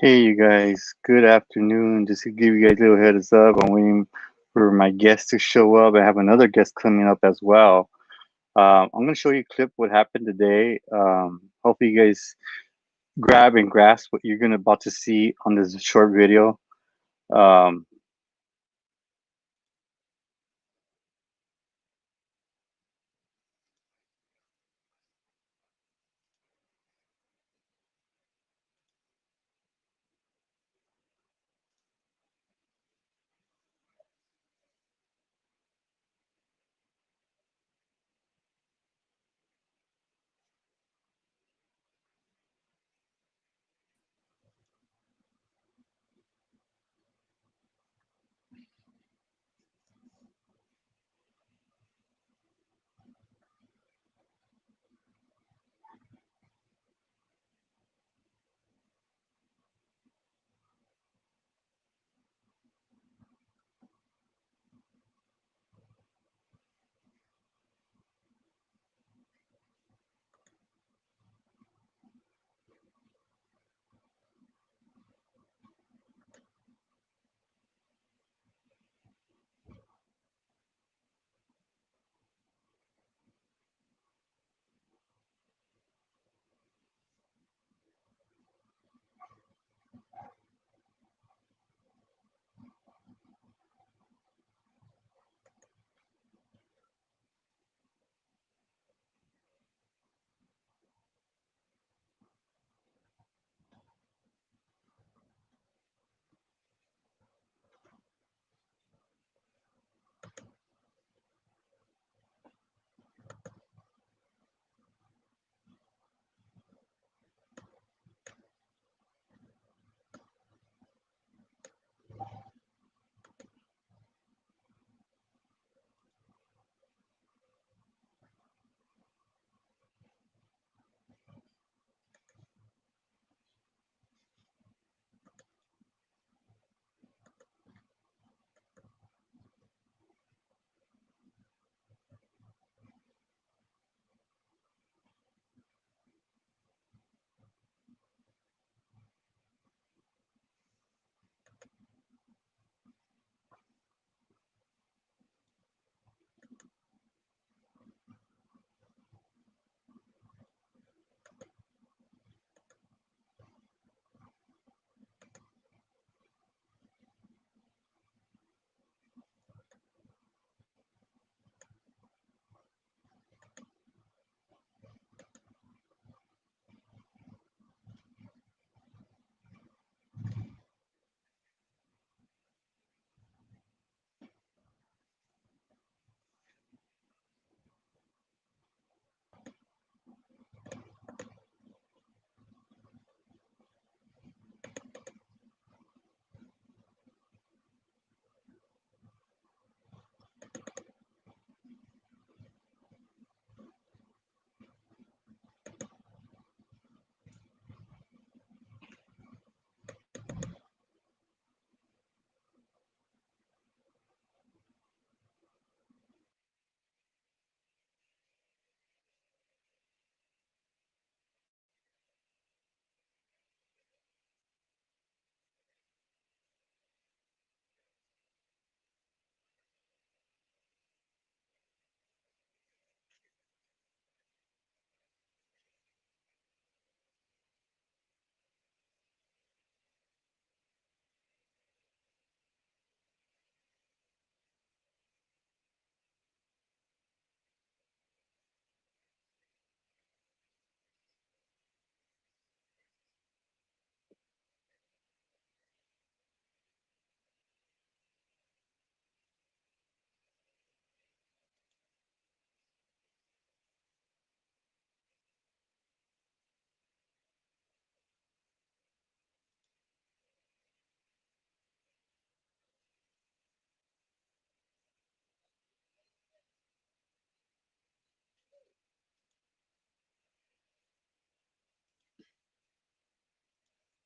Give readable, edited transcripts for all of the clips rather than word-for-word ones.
Hey, you guys. Good afternoon. Just to give you guys a little heads up, I'm waiting for my guest to show up. I have another guest coming up as well. I'm going to show you a clip what happened today. Hopefully, you guys grab and grasp what you're going to about to see on this short video. Um,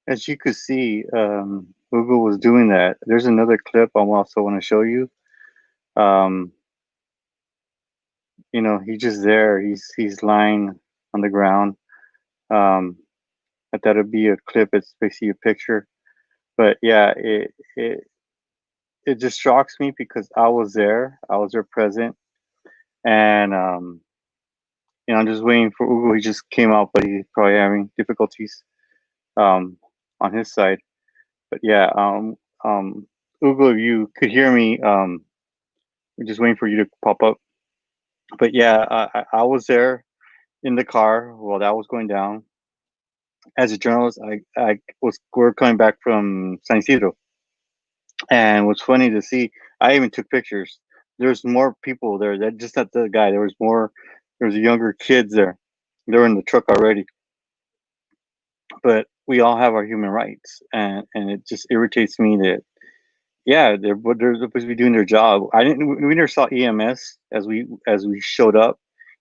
as you could see, Hugo was doing that. There's another clip I also want to show you. Um, he's just there. He's lying on the ground. Um, I thought it'd be a clip. It's basically a picture. But yeah, it just shocks me because I was there. I was there present, and I'm just waiting for Ugo. He just came out, but he's probably having difficulties um, on his side. But yeah, Ugo, if you could hear me, we're just waiting for you to pop up. But yeah, I was there in the car while that was going down. As a journalist, we're coming back from San Isidro, and what's funny to see, I even took pictures. There's more people there. That just not the guy. There was more. There was younger kids there. They were in the truck already. But we all have our human rights, and it just irritates me that yeah, they're supposed to be doing their job. I didn't. We never saw EMS as we showed up.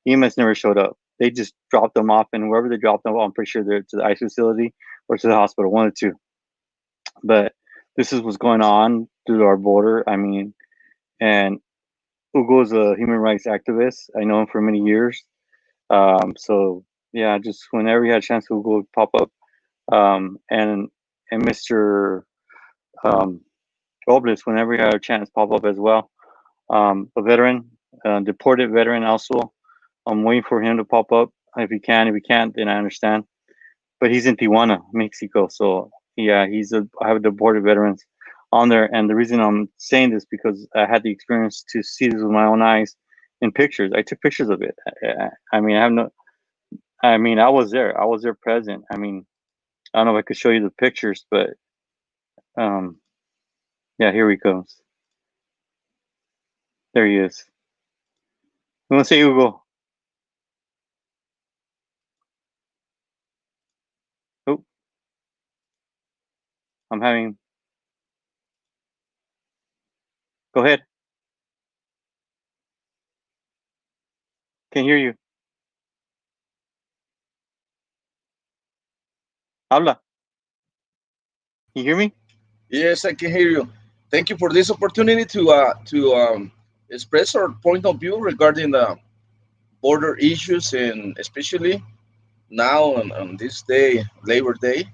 EMS never showed up. They just dropped them off, and wherever they dropped them off, I'm pretty sure they're to the ICE facility or to the hospital, one or two. But this is what's going on through our border. I mean, and Ugo is a human rights activist. I know him for many years. So yeah, just whenever you had a chance, Ugo would pop up. And Mr. Um, Robles, whenever you had a chance, pop up as well. A veteran, deported veteran also. I'm waiting for him to pop up if he can. If he can't, then I understand. But he's in Tijuana, Mexico. So yeah, I have deported veterans on there, and the reason I'm saying this because I had the experience to see this with my own eyes in pictures. I took pictures of it. I mean, I have no. I mean, I was there. I was there present. I mean, I don't know if I could show you the pictures, but um, yeah, here he comes. There he is. You want to say Hugo? Oh, I'm having. Go ahead. Can't hear you. Habla. You hear me? Yes, I can hear you. Thank you for this opportunity to express our point of view regarding the border issues, and especially now on this day, Labor Day,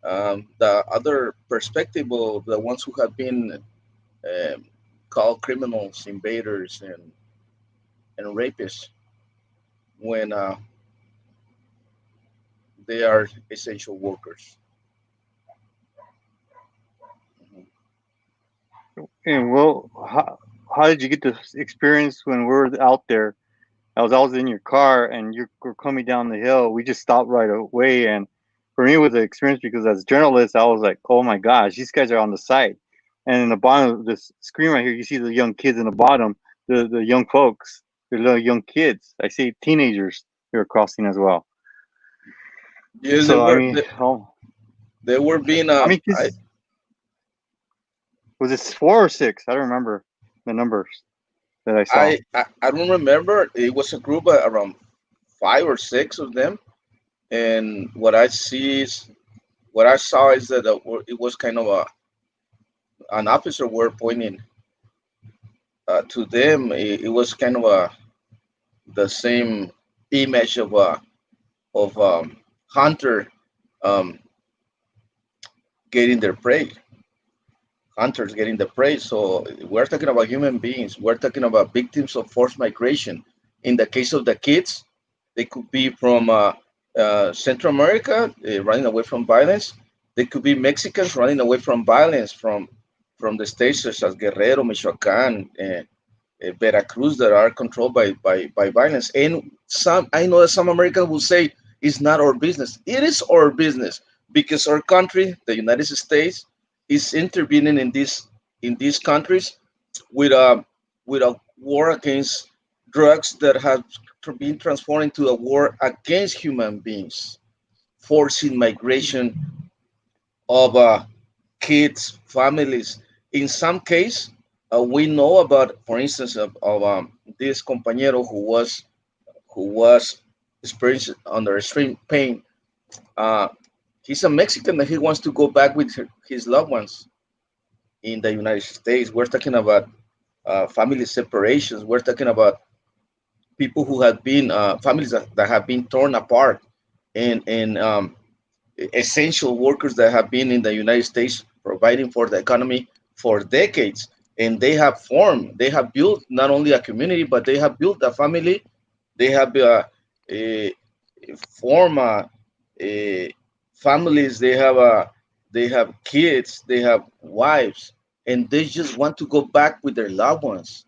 the other perspective of the ones who have been um, called criminals, invaders, and rapists when they are essential workers. And well, how did you get this experience when we're out there? I was in your car and you were coming down the hill. We just stopped right away, and for me, it was an experience because as a journalist, I was like, "Oh my gosh, these guys are on the site." And in the bottom of this screen right here, you see the young kids in the bottom, the young folks, the little young kids. I see teenagers who are crossing as well. Yes, So I mean, oh, they were being how many kids was it? 4 or 6? I don't remember the numbers that I saw. I don't remember. It was a group around 5 or 6 of them, and what I saw is that it was kind of an officer were pointing to them. It was kind of the same image of hunter um, getting their prey, hunters getting the prey. So we're talking about human beings. We're talking about victims of forced migration. In the case of the kids, they could be from Central America, running away from violence. They could be Mexicans running away from violence from the states such as Guerrero, Michoacan, Veracruz that are controlled by violence. And some, I know that some Americans will say it's not our business. It is our business because our country, the United States, is intervening in these countries with a war against drugs that have been transformed into a war against human beings, forcing migration of kids, families. In some case, we know about, for instance, of this compañero who was experiencing under extreme pain. Uh, he's a Mexican and he wants to go back with his loved ones in the United States. We're talking about family separations. We're talking about people who have been families that have been torn apart, and essential workers that have been in the United States providing for the economy for decades. And they have built not only a community, but they have built a family. They have a, form families. They have kids. They have wives, and they just want to go back with their loved ones.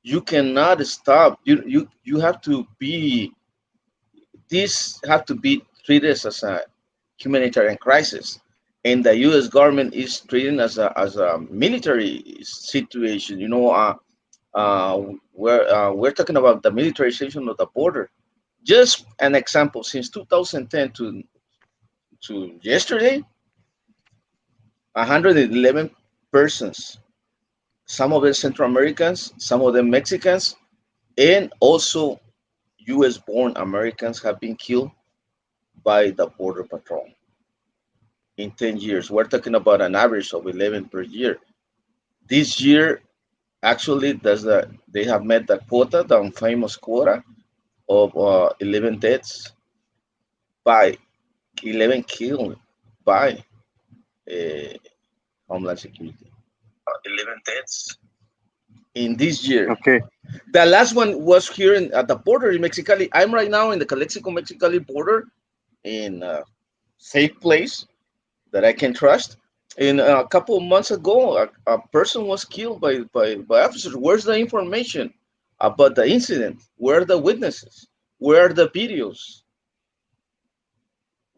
You cannot stop. You have to be. This have to be treated as a humanitarian crisis, and the U.S. government is treating as a military situation. Uh, we're talking about the militarization of the border. Just an example: since 2010 to yesterday, 111 persons, some of them Central Americans, some of them Mexicans, and also U.S. born Americans have been killed by the Border Patrol in 10 years. We're talking about an average of 11 per year. This year, actually, they have met the quota, the famous quota of 11 deaths by 11 killed by uh, Homeland Security. 11 deaths in this year. Okay. The last one was here at the border in Mexicali. I'm right now in the Calexico Mexicali border in a safe place that I can trust. And a couple of months ago, a person was killed by officers. Where's the information about the incident? Where are the witnesses? Where are the videos?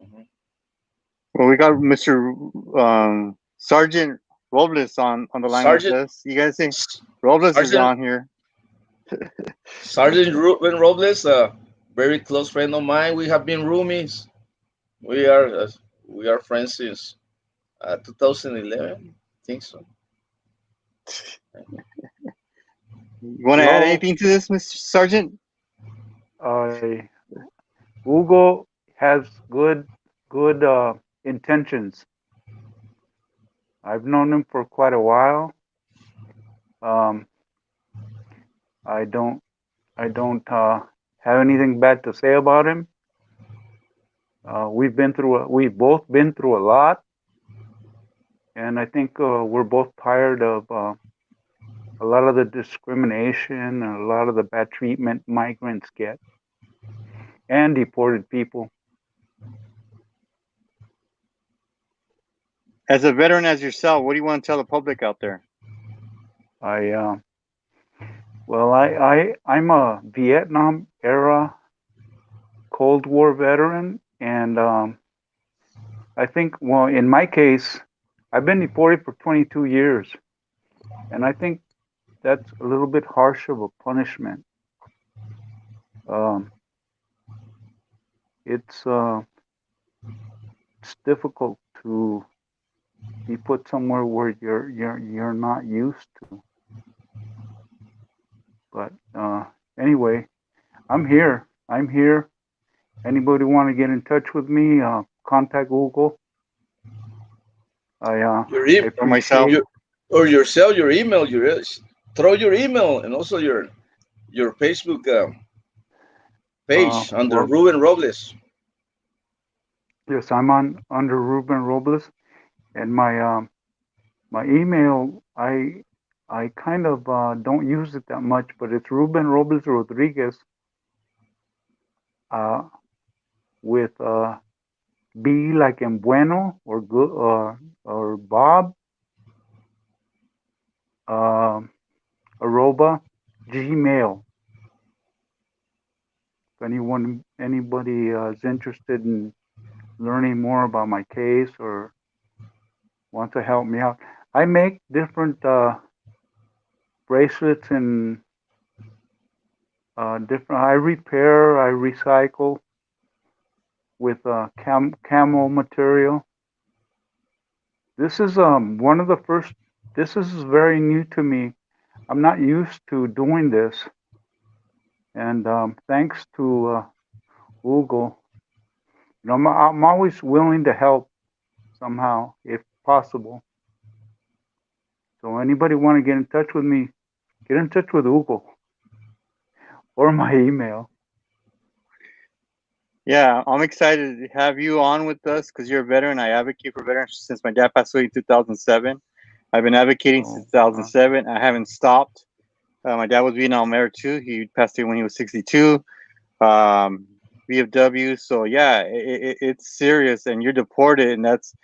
Mhm. Well, we got Mr. Sergeant Robles on the line with Sergeant us. You guys think Robles is Sergeant on here? Sergeant Ruben Robles, a very close friend of mine. We have been roomies. We are uh, we are friends since 2011. I think so. You want to add Hello, anything to this, Mr. Sergeant? I Hugo has good intentions. I've known him for quite a while. Um, I don't have anything bad to say about him. We've both been through a lot, and I think we're both tired of a lot of the discrimination and a lot of the bad treatment migrants get and deported people. As a veteran as yourself, what do you want to tell the public out there? I I'm a Vietnam era Cold War veteran, and I think, well, in my case, I've been deported for 22 years, and I think that's a little bit harsh of a punishment. Um, it's uh, it's difficult to be put somewhere where you're not used to. But anyway, I'm here. I'm here. Anybody want to get in touch with me? Contact Google. I Your e- Or myself? appreciate. your or yourself, your email, throw your email and also your Facebook page under Well, Ruben Robles. yes, I'm on under Ruben Robles, and my email I kind of don't use it that much, but it's Ruben Robles Rodriguez uh, with B like in bueno or good or Bob uh, arroba Gmail. If anybody is interested in learning more about my case or want to help me out, I make different bracelets and different. I repair, I recycle with camo material. This is one of the first. This is very new to me. I'm not used to doing this, and thanks to Google, I'm always willing to help somehow if possible. So anybody want to get in touch with me, get in touch with Google or my email. Yeah, I'm excited to have you on with us because you're a veteran. I advocate for veterans since my dad passed away in 2007. I've been advocating since Oh, 2007. I haven't stopped. My dad was Vietnam era too. He passed away when he was 62. VFW. So yeah, it's serious, and you're deported, and that's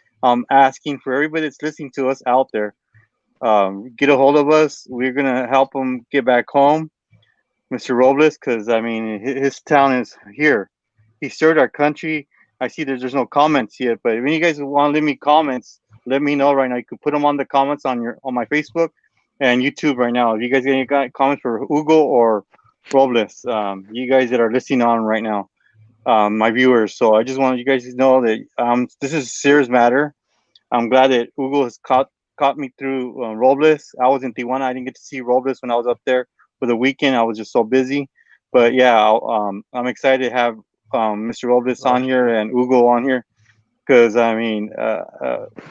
asking for everybody that's listening to us out there. Get a hold of us. We're gonna help him get back home, Mr. Robles, because I mean his town is here. He served our country. I see there's no comments yet, but when you guys want to leave me comments, let me know right now. You can put them on the comments on my Facebook and YouTube right now. If you guys got comments for Hugo or Robles, you guys that are listening on right now, my viewers. So I just want you guys to know that this is a serious matter. I'm glad that Hugo has caught me through Robles. I was in Tijuana. I didn't get to see Robles when I was up there for the weekend. I was just so busy. But yeah, I'm excited to have Mr. Robles on Right. here and Hugo on here because I mean,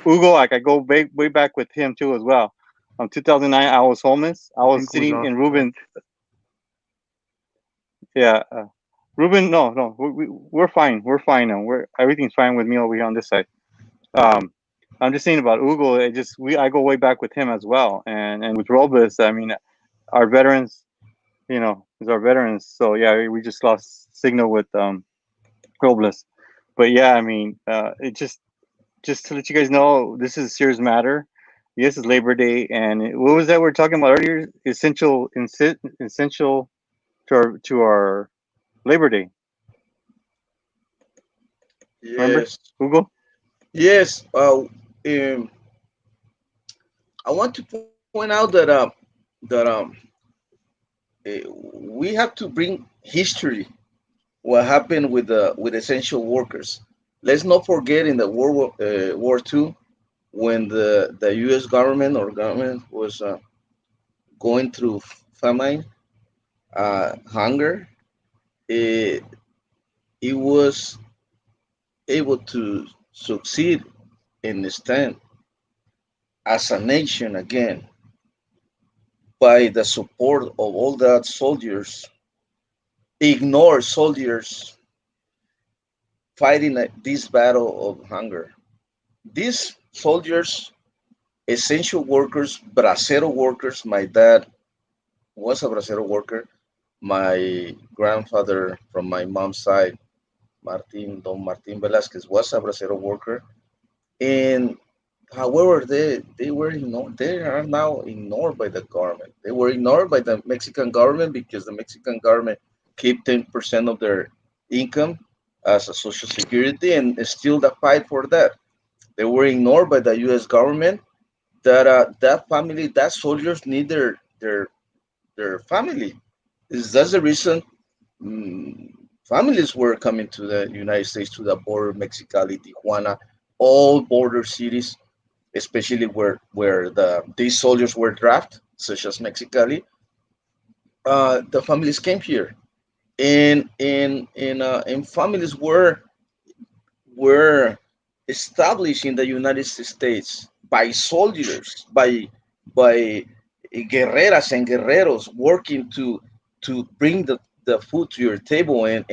Hugo, like I go way back with him too as well. 2009, I was homeless. I I was think we sitting lost in touch. Ruben. Yeah, Ruben. No, we're fine. We're fine now. We're everything's fine with me over here on this side. Um, I'm just saying about Ugo. It just I go way back with him as well, and with Robles. I mean, our veterans, is our veterans. So yeah, we just lost signal with Robles, but yeah, I mean, it just to let you guys know, this is a serious matter. Yes, it's Labor Day, and what was that we were talking about earlier? Essential to our Labor Day. Remember, Yes. Ugo? Yes. I want to point out that we have to bring history. What happened with essential workers? Let's not forget in the War II, when the U.S. government or government was going through famine, hunger. It, it was able to succeed and stand as a nation again by the support of all the soldiers, ignore soldiers fighting this battle of hunger. These soldiers, essential workers, bracero workers, my dad was a bracero worker. My grandfather from my mom's side, Don Martin Velasquez, was a bracero worker. And however, they were ignored. They are now ignored by the government. They were ignored by the Mexican government because the Mexican government keep 10% of their income as a social security and still the fight for that. They were ignored by the U.S. government. That family, that soldiers need their family. That's the reason mm, families were coming to the United States to the border, Mexicali, Tijuana, all border cities, especially where these soldiers were drafted, such as Mexicali. The families came here, and families were established in the United States by soldiers, by guerreras and guerreros working to bring the food to your table, and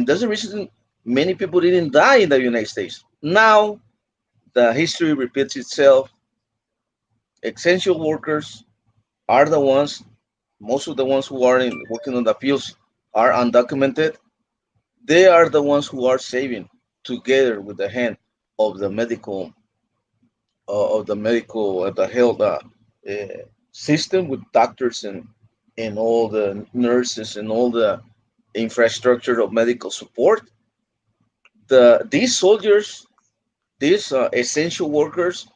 that's the reason many people didn't die in the United States. Now the history repeats itself. Essential workers are the ones, most of the ones who are working on the fields are undocumented. They are the ones who are saving together with the hand of the the health system with doctors and all the nurses and all the infrastructure of medical support. These soldiers, these essential workers,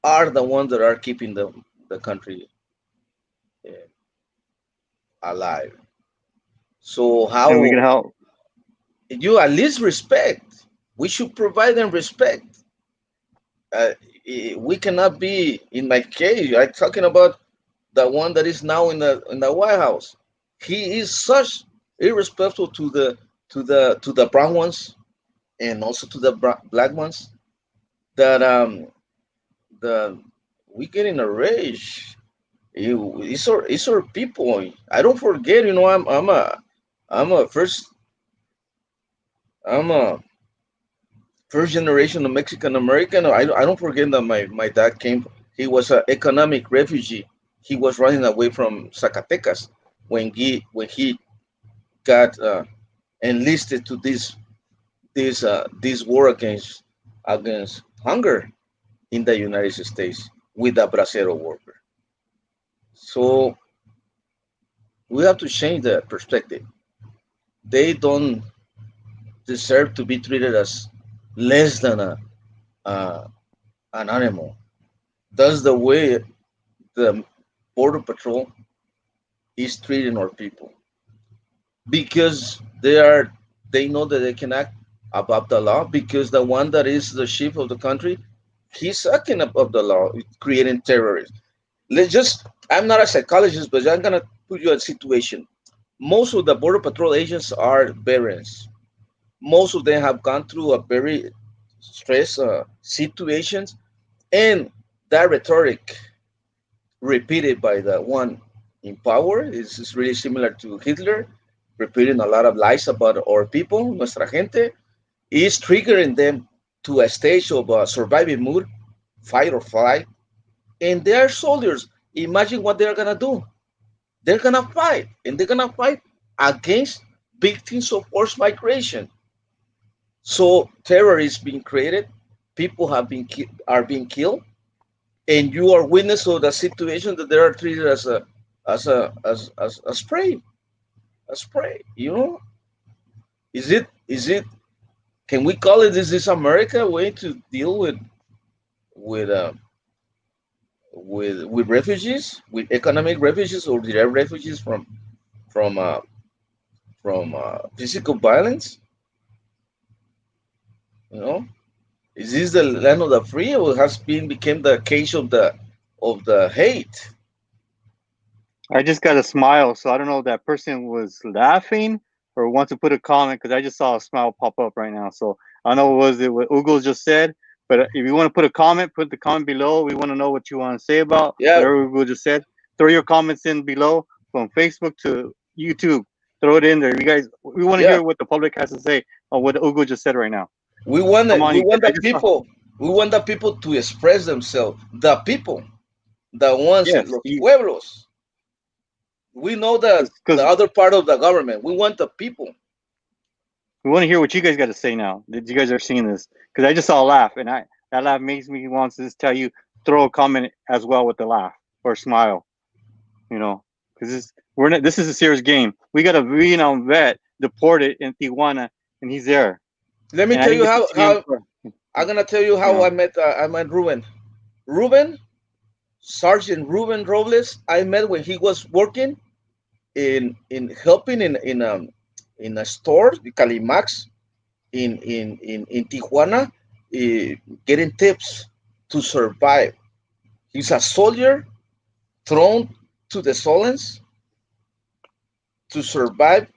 are the ones that are keeping the country uh, alive. So And we can how help. you at least respect? We should provide them respect. Uh, we cannot be, in my case, I'm talking about the one that is now in the White House. He is such irrespectful to the brown ones and also to the black ones that the we get in a rage. It's our people. I don't forget. I'm a first I'm a first generation of Mexican American. I don't forget that my dad came. He was an economic refugee. He was running away from Zacatecas when he got enlisted to this war against hunger in the United States with the bracero worker. So we have to change the perspective. They don't deserve to be treated as less than uh, an animal. That's the way the border patrol is treating our people because they know that they can act above the law because the one that is the chief of the country, he's acting above the law, creating terrorists. Let's just, I'm not a psychologist, but I'm gonna put you in a situation. Most of the border patrol agents are veterans. Most of them have gone through a very stress situations, and that rhetoric repeated by the one in power is really similar to Hitler, repeating a lot of lies about our people, nuestra gente, is triggering them to a stage of surviving mood, fight or flight, and they are soldiers. Imagine what they're gonna do. They're gonna fight, and they're gonna fight against victims of forced migration. So terror is being created, people are being killed, and you are witness of the situation that they are treated as a spray, a spray. You know, is it? Can we call it? Is this America way to deal with uh, with refugees, with economic refugees or direct refugees from uh, from physical violence? You know, is this the land of the free, or has been became the case of the hate? I just got a smile, so I don't know if that person was laughing or wants to put a comment because I just saw a smile pop up right now. So I don't know what Ugo just said, but if you want to put a comment, put the comment below. We want to know what you want to say about Yeah, whatever Ugo just said. Throw your comments in below from Facebook to YouTube. Throw it in there. You guys, we want to yeah. hear what the public has to say on what Ugo just said right now. We want Come it. on, We you guys. want I the just saw. people. We want the people to express themselves. The people, the ones, Yes, los pueblos. We know that the because other part of the government. We want the people. we want to hear what you guys got to say now that you guys are seeing this. Because I just saw a laugh, and I that laugh makes me want to just tell you throw a comment as well with the laugh or smile. You know, because we're not, this is a serious game. We got a Vietnam vet deported in Tijuana, and he's there, Let me and I tell didn't you get to how see him how for I'm gonna tell you you how know. I met Ruben. Ruben, Sergeant Ruben Robles. I met when he was working in helping in a store, Calimax, in Tijuana, getting tips to survive. He's a soldier thrown to the Solens to survive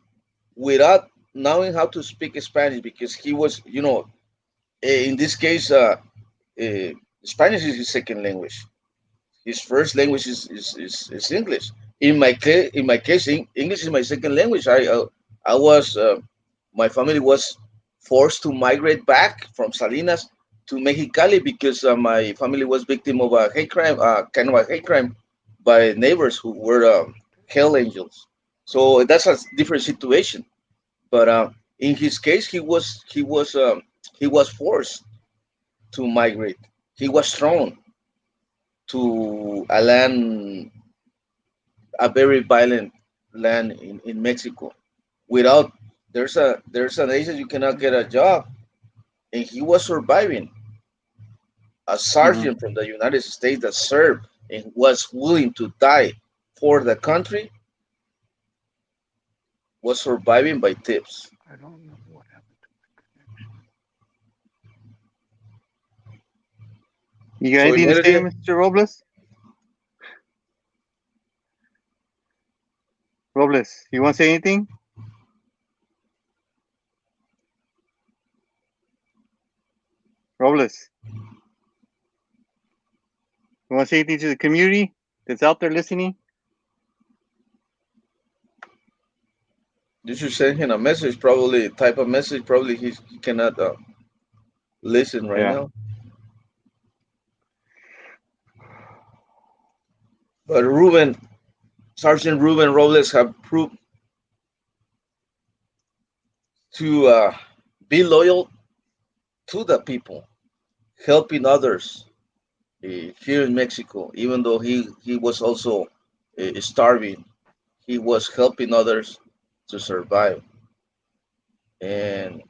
without knowing how to speak Spanish because he was, in this case, uh, Spanish is his second language. His first language is English. In my case, English is my second language. I was my family was forced to migrate back from Salinas to Mexicali because my family was victim of a hate crime, kind of a hate crime by neighbors who were hell angels. So that's a different situation. But in his case, he was forced to migrate. He was thrown to a land, a very violent land in Mexico. Without there's an age that you cannot get a job, and he was surviving. A Hmm. sergeant from the United States that served and was willing to die for the country was surviving by tips. I don't know what happened to my connection. You got So anything to say, immediately, Mr. Robles? Robles, you want to say anything? Robles, you want to say anything to the community that's out there listening? You should send him a message. Probably type a message. Probably he cannot listen right Yeah. now. But Sergeant Ruben Robles have proved to be loyal to the people, helping others here in Mexico. Even though he was also starving, he was helping others to survive. And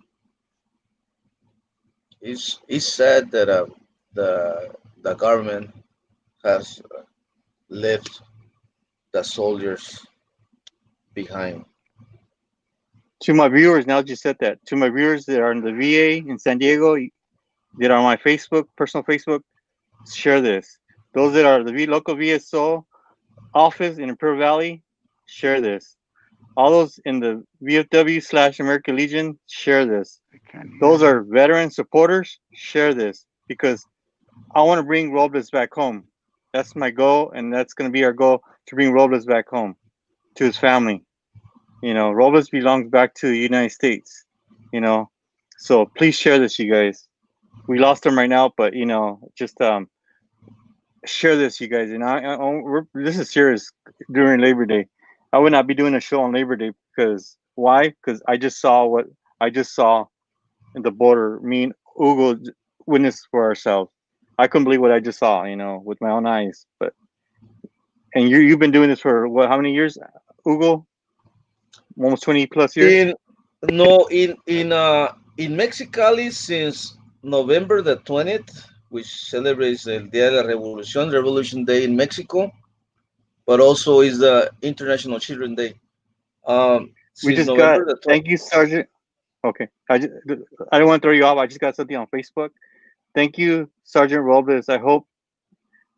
it's sad that the government has left the soldiers behind. To my viewers, now that you said that, to my viewers that are in the VA in San Diego, that are on my Facebook, personal Facebook, share this. Those that are the local VSO office in Imperial Valley, share this. All those in the VFW/American Legion, share this. I can't hear Those are him. veteran supporters, share this because I want to bring Robles back home. That's my goal, and that's going to be our goal to bring Robles back home to his family. Robles belongs back to the United States. You know, so please share this, you guys. We lost him right now, but just share this, you guys. And this is serious during Labor Day. I would not be doing a show on Labor Day because why? Because I just saw what I just saw in the border. Me and Hugo witnessed for ourselves. I couldn't believe what I just saw, with my own eyes. But and you've been doing this for what? How many years, Hugo? Almost 20 plus years. In no in Mexicali since November the 20th, which celebrates el Día de la Revolución, Revolution Day in Mexico, but also is the International Children Day. We Since just got. November the Thank 20th. you, Sergeant. Okay, I don't want to throw you off. I just got something on Facebook. Thank you, Sergeant Robles. I hope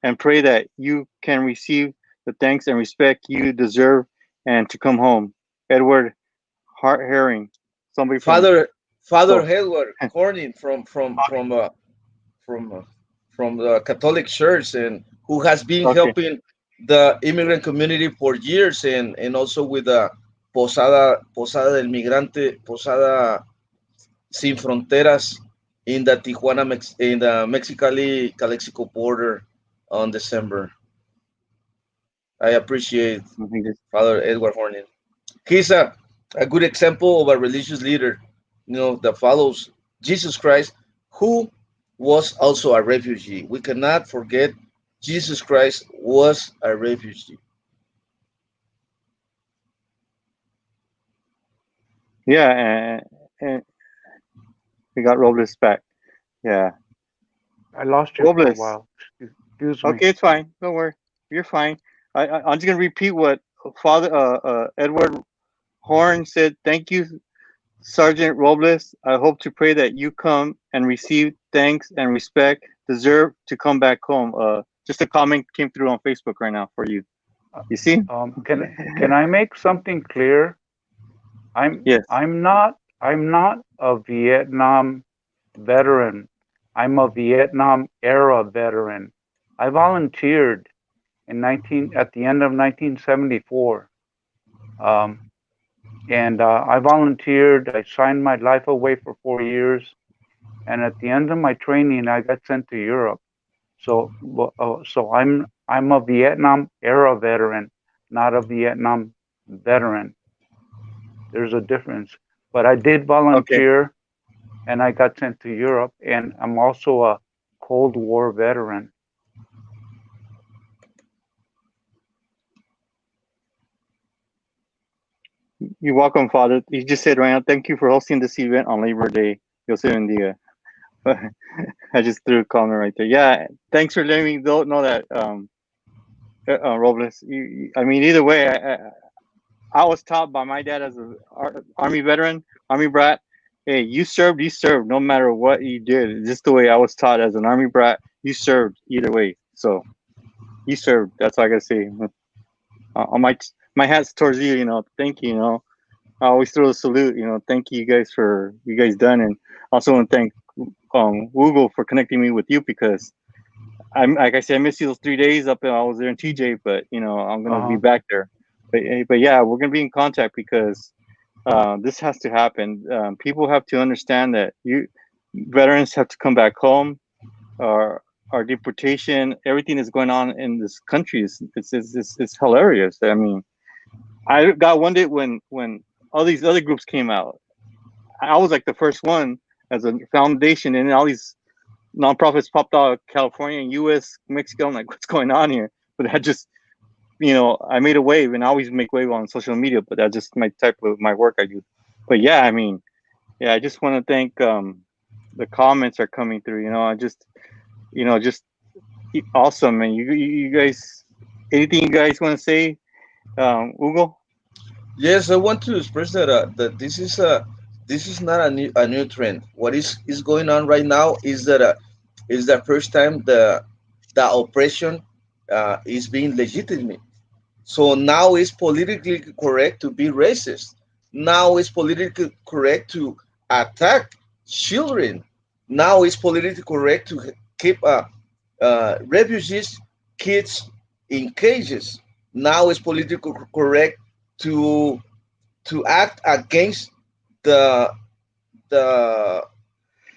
and pray that you can receive the thanks and respect you deserve and to come home. Edward Hart Herring, somebody from Father so Edward Horning from uh, from the Catholic Church, and who has been okay. helping the immigrant community for years, and also with the Posada del Migrante, Posada Sin Fronteras in the in the Mexicali Calexico border on December. I appreciate Father Edward Horning. He's a good example of a religious leader, that follows Jesus Christ, who was also a refugee. We cannot forget Jesus Christ was a refugee. Yeah, and we got Robles back. Yeah, I lost you for a Robles. while. Excuse me. Okay, it's fine. Don't worry. You're fine. I'm just gonna repeat what Father Edward Horn said. Thank you, Sergeant Robles. I hope to pray that you come and receive thanks and respect deserve to come back home. Just a comment came through on Facebook right now for you. Uh, You see? can I make something clear? Yes. I'm not a Vietnam veteran. I'm a Vietnam era veteran. I volunteered in 19 at the end of 1974. Um, and I volunteered. I signed my life away for 4 years, and at the end of my training, I got sent to Europe. So I'm a Vietnam era veteran, not a Vietnam veteran. There's a difference. But I did Okay. volunteer, and I got sent to Europe, and I'm also a Cold War veteran. You're welcome, Father. You just said right now, thank you for hosting this event on Labor Day. Yo soy bendiga. I just threw a comment right there. Yeah, thanks for letting me know that, Robles. I mean, either way, I was taught by my dad as a army veteran, army brat. Hey, you served, no matter what you did. Just the way I was taught as an army brat, you served either way. So you served. That's all I gotta say. On my hats towards you. Thank you. I always throw a salute. Thank you guys for you guys done, and also want to thank Google for connecting me with you because I'm like I said, I missed you those 3 days up. I was there in TJ, but I'm gonna be Uh-huh. back there. But yeah, we're gonna be in contact because This has to happen. People have to understand that you veterans have to come back home. Our our deportation, everything that's going on in this country is hilarious. I mean, I got wondered when all these other groups came out. I was like the first one as a foundation, and all these nonprofits popped out of California and U.S., Mexico. I'm like, what's going on here? But I just, I made a wave, and I always make wave on social media. But that's just my type of my work I do. But yeah, I mean, yeah, I just want to thank the comments are coming through. I just, just awesome, man. You guys, anything you guys want to say, Hugo? Yes, I want to express that this is not a new trend. What is going on right now is that is the first time the oppression is being legitimate. So now it's politically correct to be racist. Now it's politically correct to attack children. Now it's politically correct to keep refugees, kids in cages. Now it's politically correct to act against the the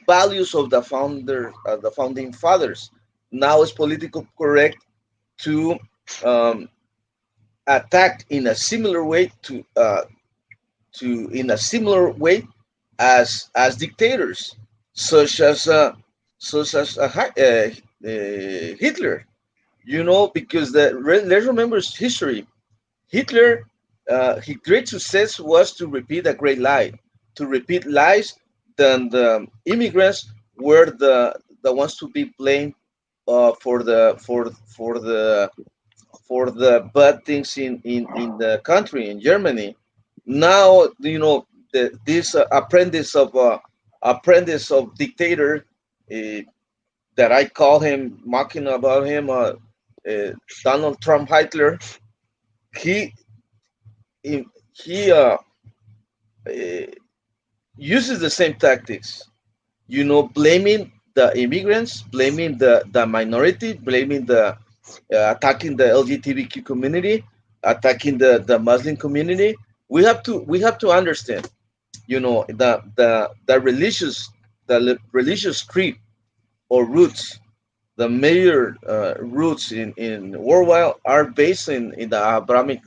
values of the founding fathers. Now it's politically correct to um, attack in a similar way to in a similar way as dictators, such as Hitler. Because let's remember history. Hitler, his great success was to repeat a great lie, to repeat lies. Then the immigrants were the ones to be blamed for the bad things in the country in Germany. Now this apprentice of dictator, uh, that I call him, mocking about him, Donald Trump Hitler. He he uh, uses the same tactics, blaming the immigrants, blaming the minority, blaming attacking the LGBTQ community, attacking the Muslim community. We have to understand, the religious creed or roots, the major roots in worldwide are based in the Abrahamic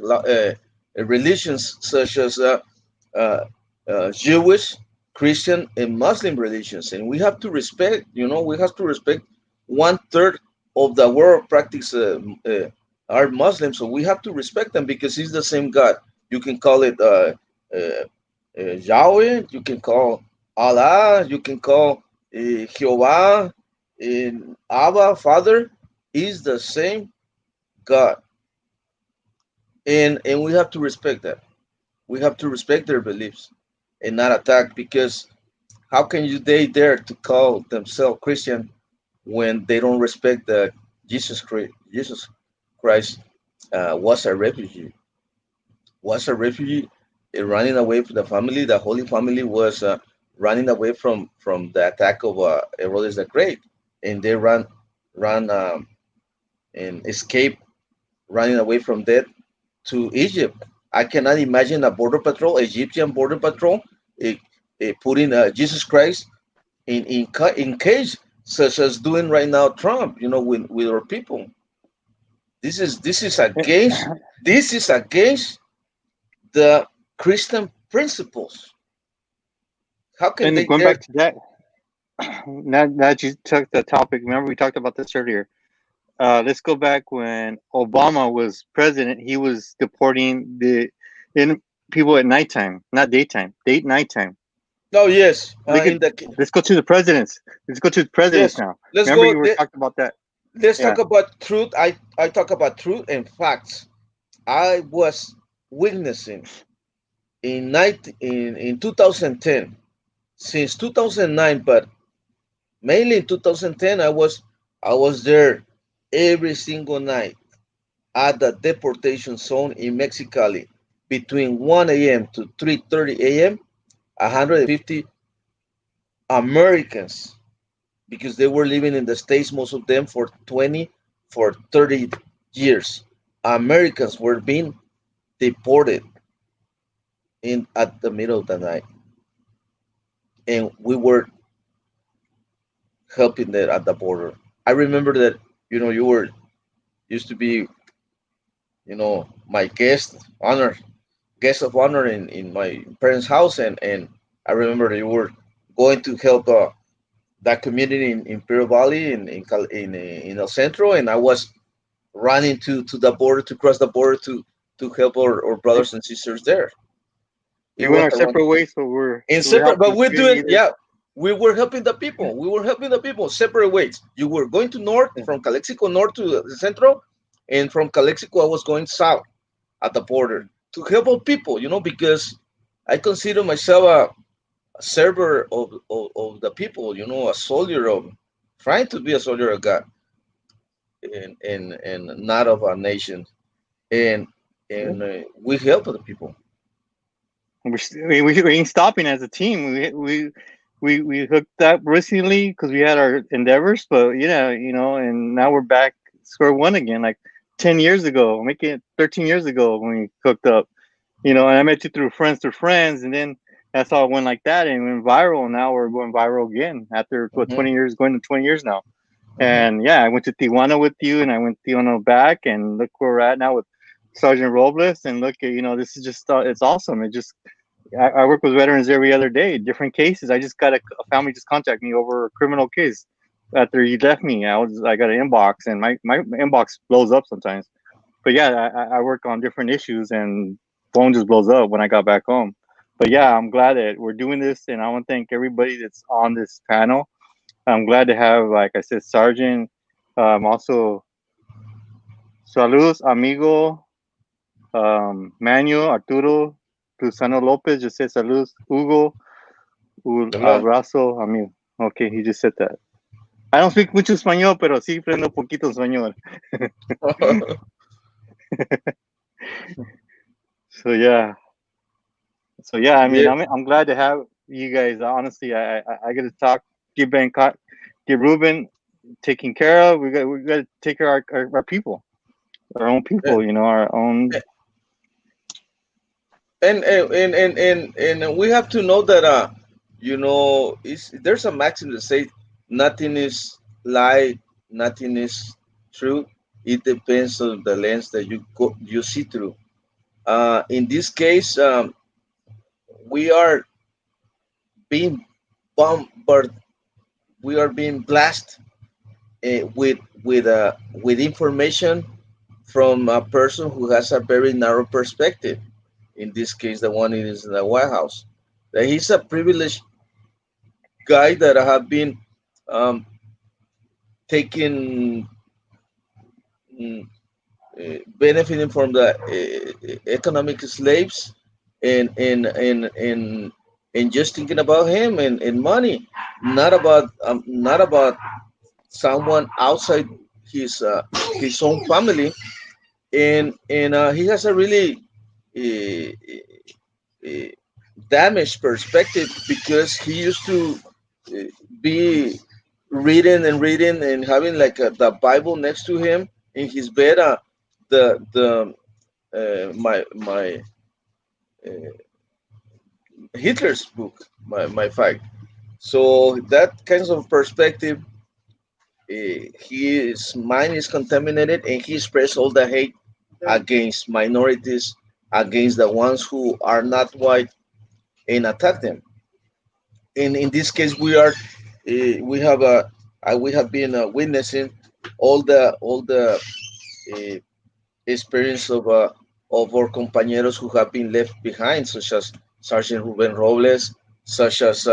religions, such as uh, Jewish, Christian, and Muslim religions, and we have to respect 1/3 of the world practice are Muslim, so we have to respect them because it's the same God. You can call it Yahweh, you can call Allah, you can call Jehovah, in Abba, Father, is the same God, and we have to respect that. We have to respect their beliefs and not attack, because how can they dare to call themselves Christian when they don't respect that Jesus Christ was a refugee, running away from the family. The Holy Family was running away from the attack of Herodes the Great, and they ran and escaped, running away from death to Egypt. I cannot imagine a border patrol, Egyptian border patrol, eh, putting Jesus Christ in cage, such as doing right now Trump, with our people. This is against the Christian principles. How can And they going dare? back to that, now that you took the topic, remember we talked about this earlier. Let's go back when Obama was president. He was deporting the in people at nighttime, not daytime, nighttime. Oh yes, Look at in the let's go to the presidents. Let's go to the presidents yes. now. Let's Remember go. you were talking about that. Let's Yeah. talk about truth. I talk about truth and facts. I was witnessing in 2010, since 2009, but mainly in 2010. I was there every single night at the deportation zone in Mexicali between 1 a.m. to 3:30 a.m. 150 Americans, because they were living in the states, most of them for 20, for 30 years. Americans were being deported. in at the middle of the night, and we were helping there at the border. I remember that you were used to be my guest of honor in my parents' house, and I remember that you were going to help that community in Imperial Valley in El Centro, and I was running to the border to cross the border to help our brothers and sisters there. It We went was our around separate ways, so we're in so we're separate, helping but the we're community doing, either. yeah, we were helping the people. We were helping the people separate ways. You were going to north from Calexico north to the Centro, and from Calexico I was going south at the border to help out people, because I consider myself a server of the people, a soldier of trying to be a soldier of God and not of a nation. And we help the people. We ain't stopping as a team. We hooked up recently because we had our endeavors, but yeah, and now we're back square one again. Like 10 years ago, making it 13 years ago when we hooked up. And I met you through friends, and then that's how it went like that, and went viral. And now we're going viral again after what Hmm. 20 years, going to 20 years now. Hmm. And yeah, I went to Tijuana with you, and I went to Tijuana back, and look where we're at now with Sergeant Robles. And look at this is just it's awesome. It just I work with veterans every other day, different cases. I just got a family just contact me over a criminal case after you left me. I got an inbox, and my inbox blows up sometimes. But yeah, I work on different issues, and phone just blows up when I got back home. But yeah, I'm glad that we're doing this, and I want to thank everybody that's on this panel. I'm glad to have, like I said, Sergeant, also Saludos, amigo, Manuel, Arturo, Luzano Lopez just said saludos, Hugo, un Hello. abrazo, amigo. Okay, he just said that. I don't speak mucho español, pero sí aprendo poquito español. So yeah, I mean, Yeah. I'm glad to have you guys. Honestly, I get to talk, get Bangkok, get Ruben taken care of. We got to take care of our people, our own people. Our own. And we have to know that there's a maxim that says nothing is lie, nothing is true. It depends on the lens that you see through. In this case, we are being bombarded, we are being blasted with information from a person who has a very narrow perspective. In this case, the one is in the White House. That he's a privileged guy that have been um, taking mm, benefiting from the economic slaves and just thinking about him and money, not about someone outside his uh, his own family, and he has a really uh, uh, damaged perspective because he used to uh, be reading and having like the Bible next to him in his bed. The my uh, Hitler's book, my fact. So that kind of perspective, his mind is contaminated, and he expressed all the hate against minorities, against the ones who are not white, and attack them. And in this case, we have been witnessing all the uh, experience of our compañeros who have been left behind, such as Sergeant Ruben Robles, such as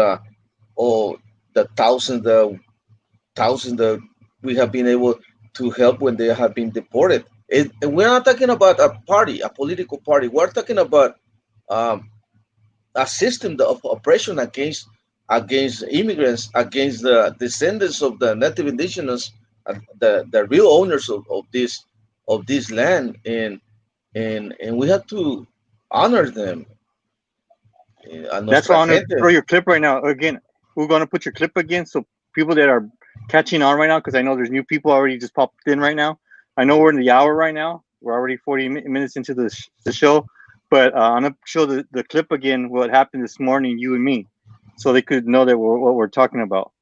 oh, the thousands that we have been able to help when they have been deported. And we're not talking about a party, a political party. We're talking about um, a system of oppression against immigrants, against the descendants of the native indigenous, the real owners of this land, and we have to honor them. A That's why nuestra I'm gonna gente. throw your clip right now. Again, we're gonna put your clip again, so people that are catching on right now, because I know there's new people already just popped in right now. I know we're in the hour right now. We're already 40 minutes into the show. But I'm gonna show the clip again. What happened this morning, you and me, so they could know that what we're talking about.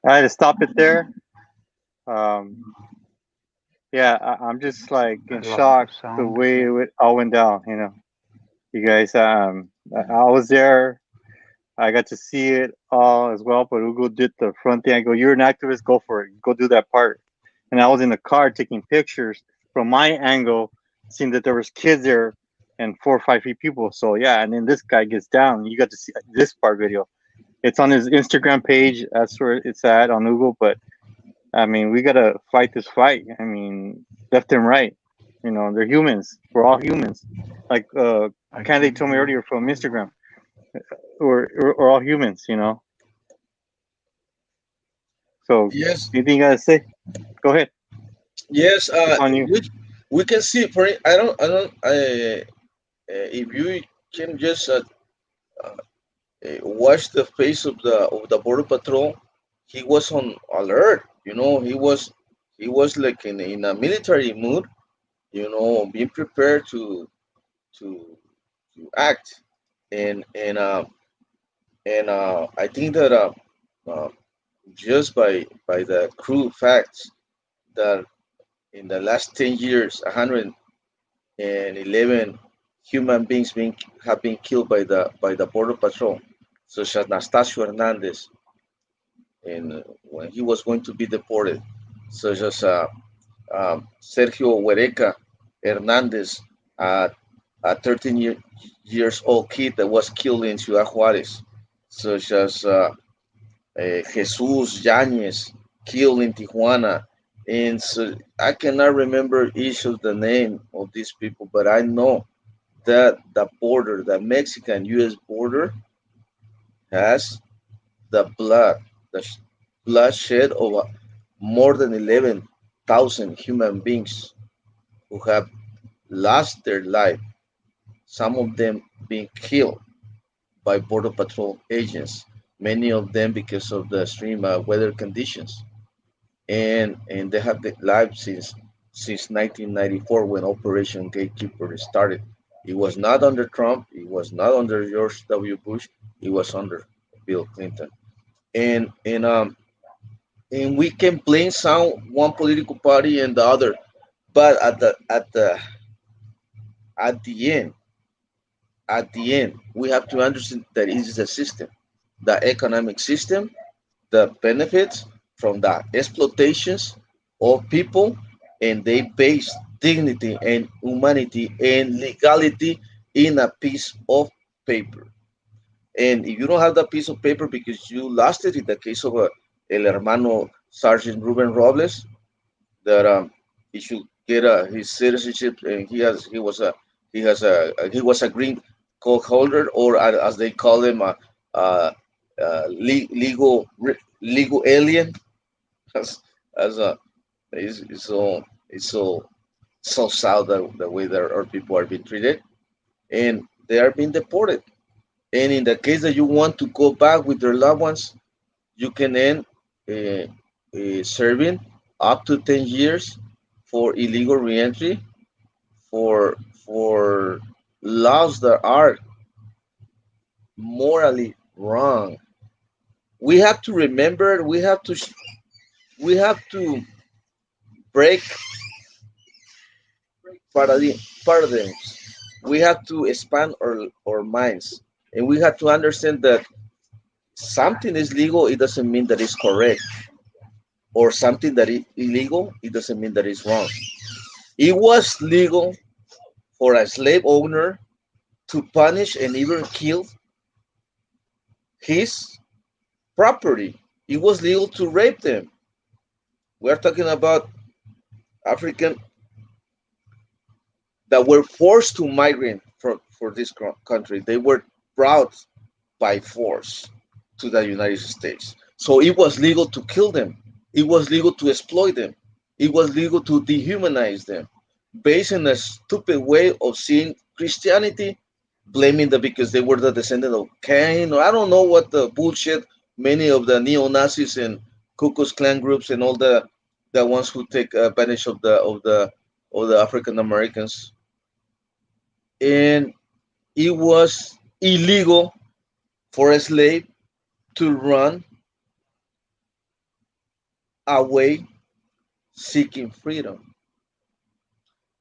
I had to stop it there. Um, yeah, I'm just like in I lost the shock the sound way again. it all went down. You guys. I was there. I got to see it all as well. But Hugo did the front thing. I go, "You're an activist. Go for it. Go do that part." And I was in the car taking pictures from my angle, seeing that there was kids there and 4 or 5 people. So yeah, and then this guy gets down. You got to see this part video. It's on his Instagram page. That's where it's at on Google. But I mean, we gotta fight this fight. I mean, left and right. They're humans. We're all humans. Like I Candy can't told me hear earlier what's from going Instagram. on. We're all humans. So Yes, anything you gotta say? Go ahead. Yes, It's on you. we can see. I don't. If you can just watch the face of the border patrol, he was on alert. You know, he was like in a military mood. You know, being prepared to to act, and and uh, I think that uh, just by the crude facts that in the last 10 years, 111 human beings have been killed by the border patrol, such as Nastasio Hernandez, and when he was going to be deported, such as Sergio Huereca Hernandez, uh, a years old kid that was killed in Ciudad Juarez, such as Jesus Yañez, killed in Tijuana. And so I cannot remember each of the name of these people, but I know that the border, the Mexican U.S. border, has the the bloodshed of more than 11,000 human beings who have lost their life, some of them being killed by Border Patrol agents, many of them because of the extreme weather conditions. And they have been live since 1994 when Operation Gatekeeper started. It was not under Trump. It was not under George W. Bush. It was under Bill Clinton. And and we can blame some one political party and the other, but at the end, we have to understand that it is a system, the economic system, the benefits from the exploitations of people, and they base dignity and humanity and legality in a piece of paper. And if you don't have that piece of paper because you lost it, in the case of El Hermano Sergeant Ruben Robles, that he should get his citizenship, and he was a green card holder, or as they call him, legal alien, as a it's so sad the way that our people are being treated, and they are being deported. And in the case that you want to go back with their loved ones, you can end uh, serving up to 10 years for illegal reentry, for laws that are morally wrong. We have to remember, we have to break paradigms. We have to expand our minds, and we have to understand that something is legal, it doesn't mean that it's correct, or something that is illegal, it doesn't mean that it's wrong. It was legal for a slave owner to punish and even kill his property. It was legal to rape them. We're talking about African that were forced to migrate for this country. They were brought by force to the United States. So it was legal to kill them. It was legal to exploit them. It was legal to dehumanize them based on a stupid way of seeing Christianity, blaming them because they were the descendant of Cain, or I don't know what the bullshit many of the neo Nazis and Ku Klux Klan groups and all the ones who take advantage of the African Americans. And it was illegal for a slave to run away seeking freedom.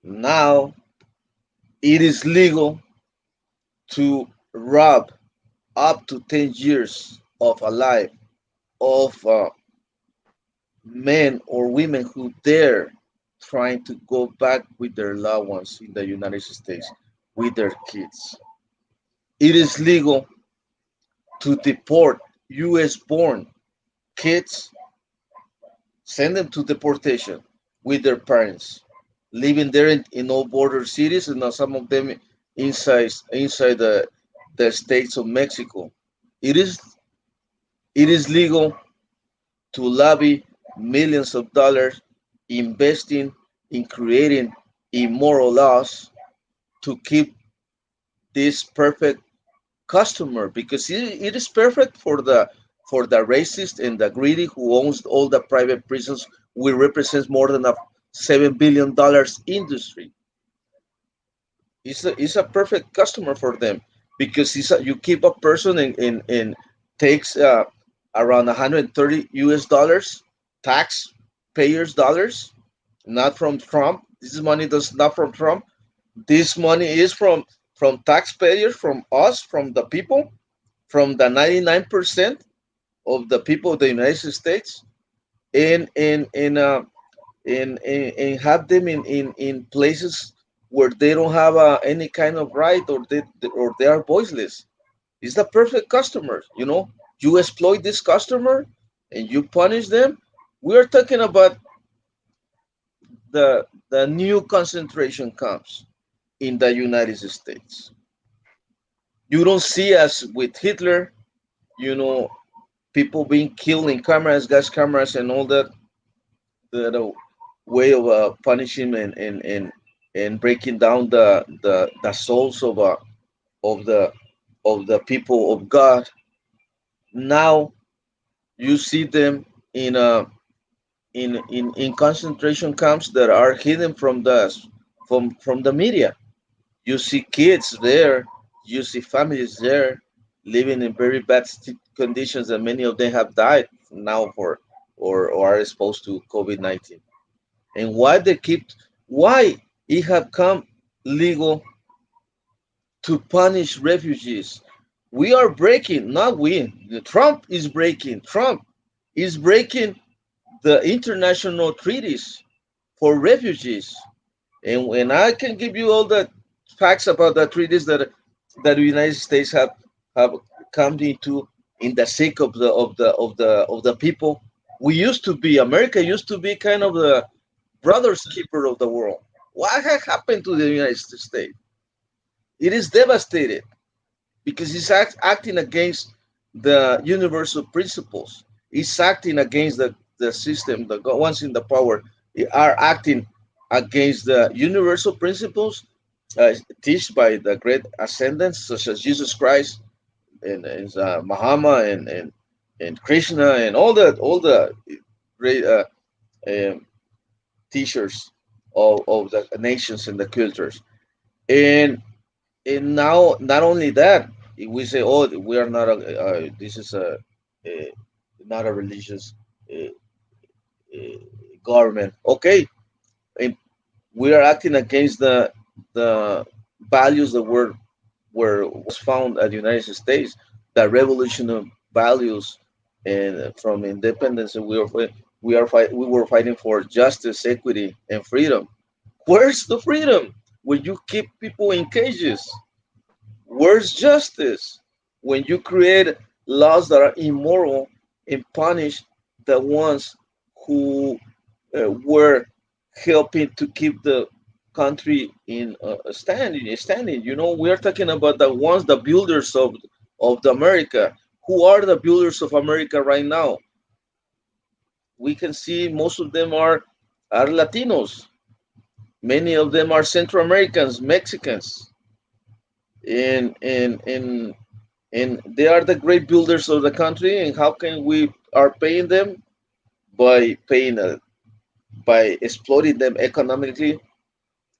Now it is legal to rob up to 10 years of a life of men or women who dare trying to go back with their loved ones in the United States with their kids. It is legal to deport US born kids, send them to deportation with their parents, living there in all border cities, and now some of them inside the states of Mexico. It is it is legal to lobby millions of dollars investing in creating immoral laws to keep this perfect customer, because it is perfect for the racist and the greedy who owns all the private prisons. We represent more than a $7 billion industry. It's a perfect customer for them, because you keep a person in takes around 130 US dollars tax payers dollars, not from Trump. This money does not from Trump. This money is from taxpayers, from us, from the people, from the 99% of the people of the United States, and and have them in places where they don't have any kind of right, or they are voiceless. It's the perfect customer. You exploit this customer and you punish them. We are talking about the new concentration camps in the United States. You don't see, as with Hitler, you know, people being killed in cameras, gas cameras, and all that. The way of punishing and breaking down the souls of the of the people of God. Now you see them in in concentration camps that are hidden from the media. You see kids there, you see families there living in very bad conditions, and many of them have died now or are exposed to COVID-19. And why it have come legal to punish refugees? We are breaking, not we. Trump is breaking. Trump is breaking the international treaties for refugees. And I can give you all the facts about the treaties that the United States have come into in the sake of the people. We used to be America used to be kind of the brothers keeper of the world. What has happened to the United States? It is devastated because it's acting against the universal principles. It's acting against the system. The ones in the power are acting against the universal principles taught by the great ascendants such as Jesus Christ and Muhammad and Krishna and all the great um, teachers of the nations and the cultures. And now, not only that, if we say, "Oh, we are not this is a not a religious uh, uh, government." Okay, and we are acting against the values that were was found at the United States, the revolutionary values, and from independence, and we were fighting for justice, equity, and freedom. Where's the freedom when you keep people in cages? Where's justice when you create laws that are immoral and punish the ones who were helping to keep the country in standing? We are talking about the ones, the builders of the America. Who are the builders of America right now? We can see most of them are Latinos. Many of them are Central Americans, Mexicans, and and they are the great builders of the country. And how can we are paying them by paying by exploiting them economically,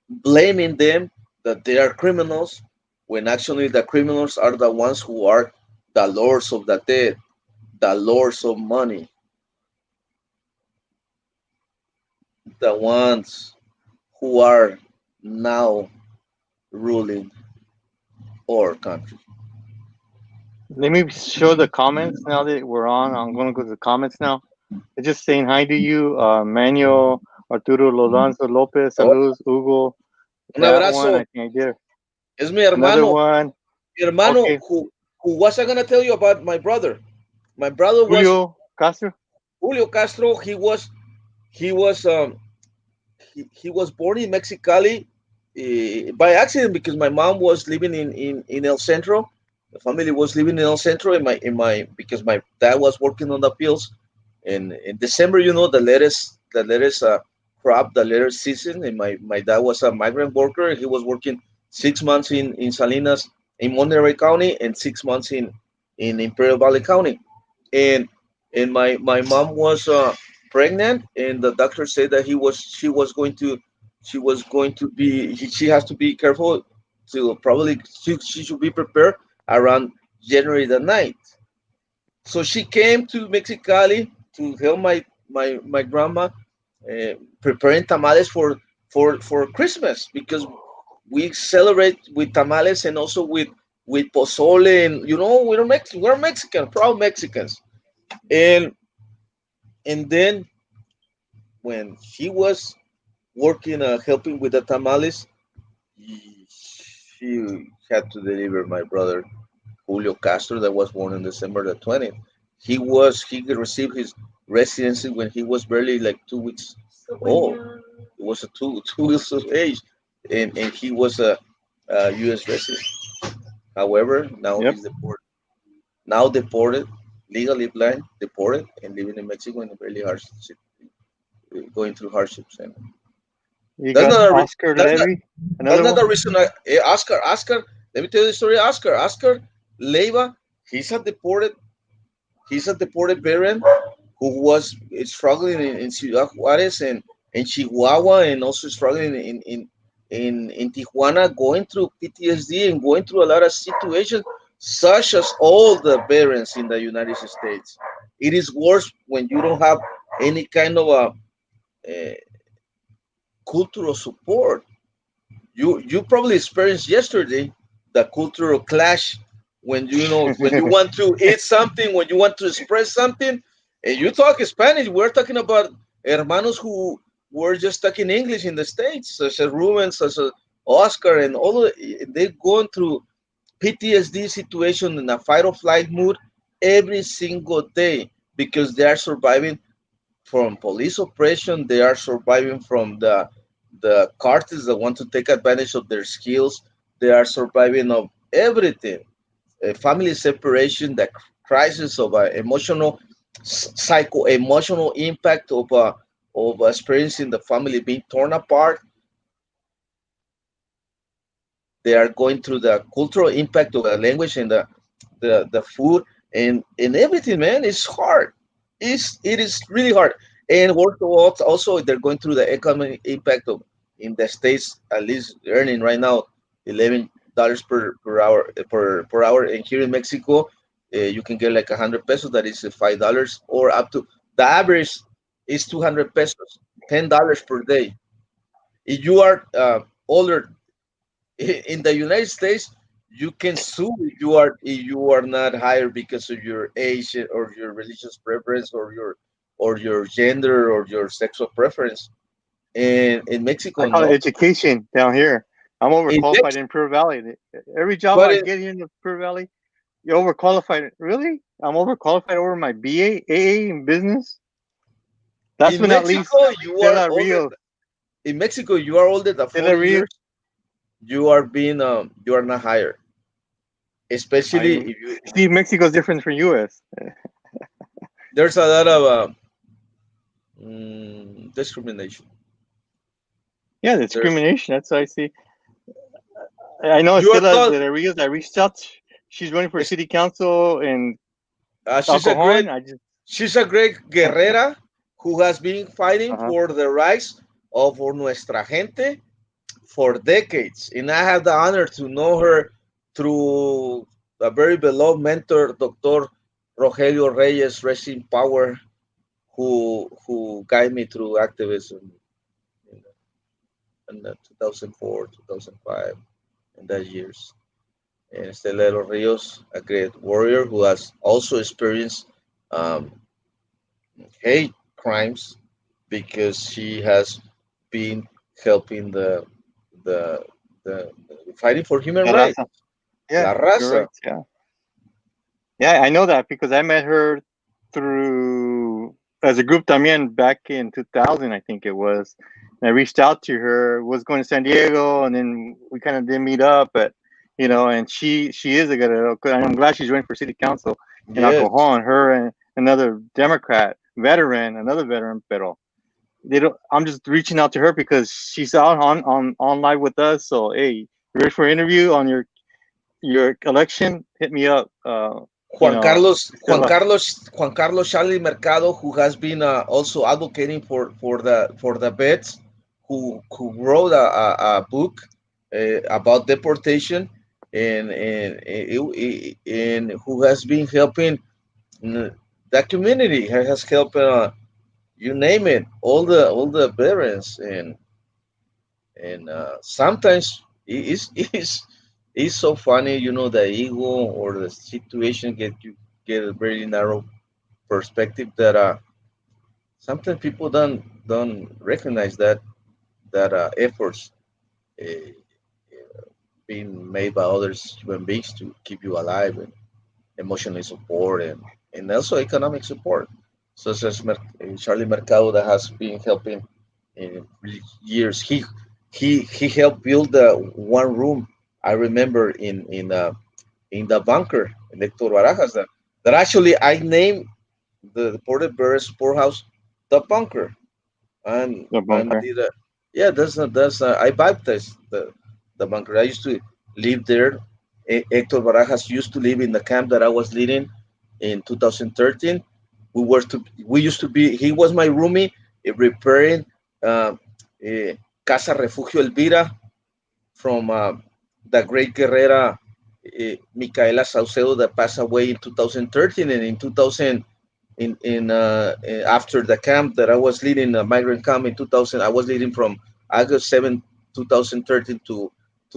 blaming them that they are criminals, when actually the criminals are the ones who are the lords of the dead, the lords of money, the ones who are now ruling our country. Let me show the comments now that we're on. I'm going to go to the comments now. It's just saying hi to you, Manuel Arturo Lorenzo Lopez. Oh, Saludos, Hugo. un That one, abrazo. I think I did. Es mi Another hermano, one. mi hermano Okay. who was I gonna tell you about my brother? My brother was Julio Castro. Julio Castro. He was born in Mexicali by accident, because my mom was living in El Centro. The family was living in El Centro, in my because my dad was working on the fields. And in December, the lettuce crop the later season. And my dad was a migrant worker. He was working 6 months in Salinas in Monterey County and 6 months in Imperial Valley County. And my mom was pregnant, and the doctor said that she was going to be she has to be careful to probably she should be prepared around January the 9th. So she came to Mexicali to help my grandma preparing tamales for Christmas, because we celebrate with tamales and also with pozole, and we're Mexican, proud Mexicans. And and then when she was working helping with the tamales, she had to deliver my brother Julio Castro, that was born on December the 20th. He received his residency when he was barely like 2 weeks old. It was a two weeks of age, and he was a U.S. resident. However, now Yep. he's deported. Now deported, legally blind, deported, and living in Mexico in a very hardship, going through hardships. And You that's got not a re- Oscar that's not Levy, that's another not one. the reason. Oscar. Let me tell you the story. Oscar Leiva. He's a deported. He's a deported veteran who was struggling in Ciudad Juarez and Chihuahua, and also struggling in Tijuana, going through PTSD and going through a lot of situations, such as all the veterans in the United States. It is worse when you don't have any kind of a cultural support. You probably experienced yesterday the cultural clash when when you want to eat something, when you want to express something, and you talk Spanish. We're talking about hermanos who were just talking English in the States, such as Ruben, such as Oscar, and all of they're going through PTSD situation in a fight or flight mood every single day, because they are surviving from police oppression. They are surviving from the cartels that want to take advantage of their skills. They are surviving of everything. Family separation, the crisis of emotional, psycho emotional impact of experiencing the family being torn apart. They are going through the cultural impact of the language and the food and everything. Man, it's hard. It is really hard. And work also they're going through the economic impact of in the states, at least earning right now $11 per hour per hour. And here in Mexico, you can get like 100 pesos, that is $5, or up to the average is 200 pesos, $10 per day. If you are older in the United States, you can sue if you are not hired because of your age or your religious preference or your gender or your sexual preference. And in I Mexico, call it no. education down here. I'm In overqualified Mex- in Pure Valley. Every job but I in, get here in the Pure Valley, you're overqualified. Really? I'm overqualified over my BA, AA in business. Last in but not least, Mexico, you are Stella older. Rios. In Mexico, you are older than Stella 40 Rios. years. You are not hired, especially I if you. see Mexico's different from US. There's a lot of discrimination. Yeah, the There's discrimination. That's what I see. I know you are Estela told de Rios. I reached out. She's running for it's, city council in she's El a great I just she's a great guerrera who has been fighting uh-huh. for the rights of nuestra gente for decades. And I have the honor to know her through a very beloved mentor, Dr. Rogelio Reyes, rest in power, who guided me through activism in 2004, 2005, in that years. And Estelero Rios, a great warrior who has also experienced um, hate crimes because she has been helping the the fighting for human La rights. Raza. Yeah, La you're Raza. right. Yeah, yeah, I know that because I met her through as a group también back in 2000, I think it was. And I reached out to her, was going to San Diego, and then we kind of did meet up, but and she is a good. I'm glad she's running for city council in Yes. Alcohol. Her and another Democrat veteran, another veteran, pero they don't. I'm just reaching out to her because she's out on live with us. So hey, you ready for an interview on your election? Hit me up. You Juan know, Carlos, Juan Esteban. Carlos, Juan Carlos Charlie Mercado, who has been also advocating for the vets, who wrote a book about deportation, and who has been helping that community, has helped you name it, all the veterans, and sometimes it's so funny, the ego or the situation get a very narrow perspective that sometimes people don't recognize that efforts uh, being made by others human beings to keep you alive, and emotional support, and also economic support, such as Charlie Mercado, that has been helping in years. He helped build the one room, I remember, in the bunker in Hector Barajas, that actually I named the Ported Bear Sport House the bunker, and The bunker. did a, yeah, that's I baptized the bunker. I used to live there. Hector Barajas used to live in the camp that I was leading in 2013. We used to be, he was my roomie, repairing uh, eh, Casa Refugio Elvira from the great Guerrera, Micaela Saucedo, that passed away in 2013, and in 2000, after the camp that I was leading, a migrant camp in 2000. I was leading from August 7, 2013 to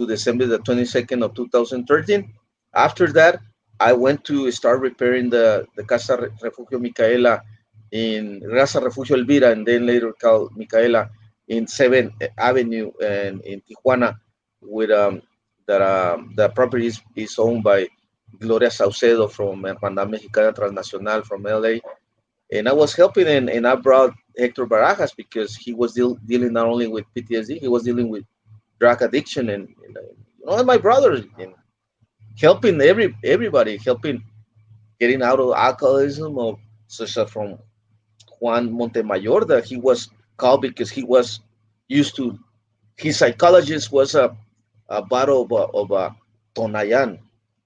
December the 22nd of 2013. After that, I went to start repairing the Casa Refugio Micaela in Casa Refugio Elvira, and then later called Micaela, in 7th Avenue and in Tijuana, with that the property is owned by Gloria Saucedo from Hermandad Mexicana Transnacional from LA. And I was helping, and I brought Hector Barajas because he was dealing not only with PTSD, he was dealing with drug addiction, and my brothers, and helping everybody, helping getting out of alcoholism, or such as from Juan Montemayor, that he was called because he was used to, his psychologist was a bottle of Tonayan,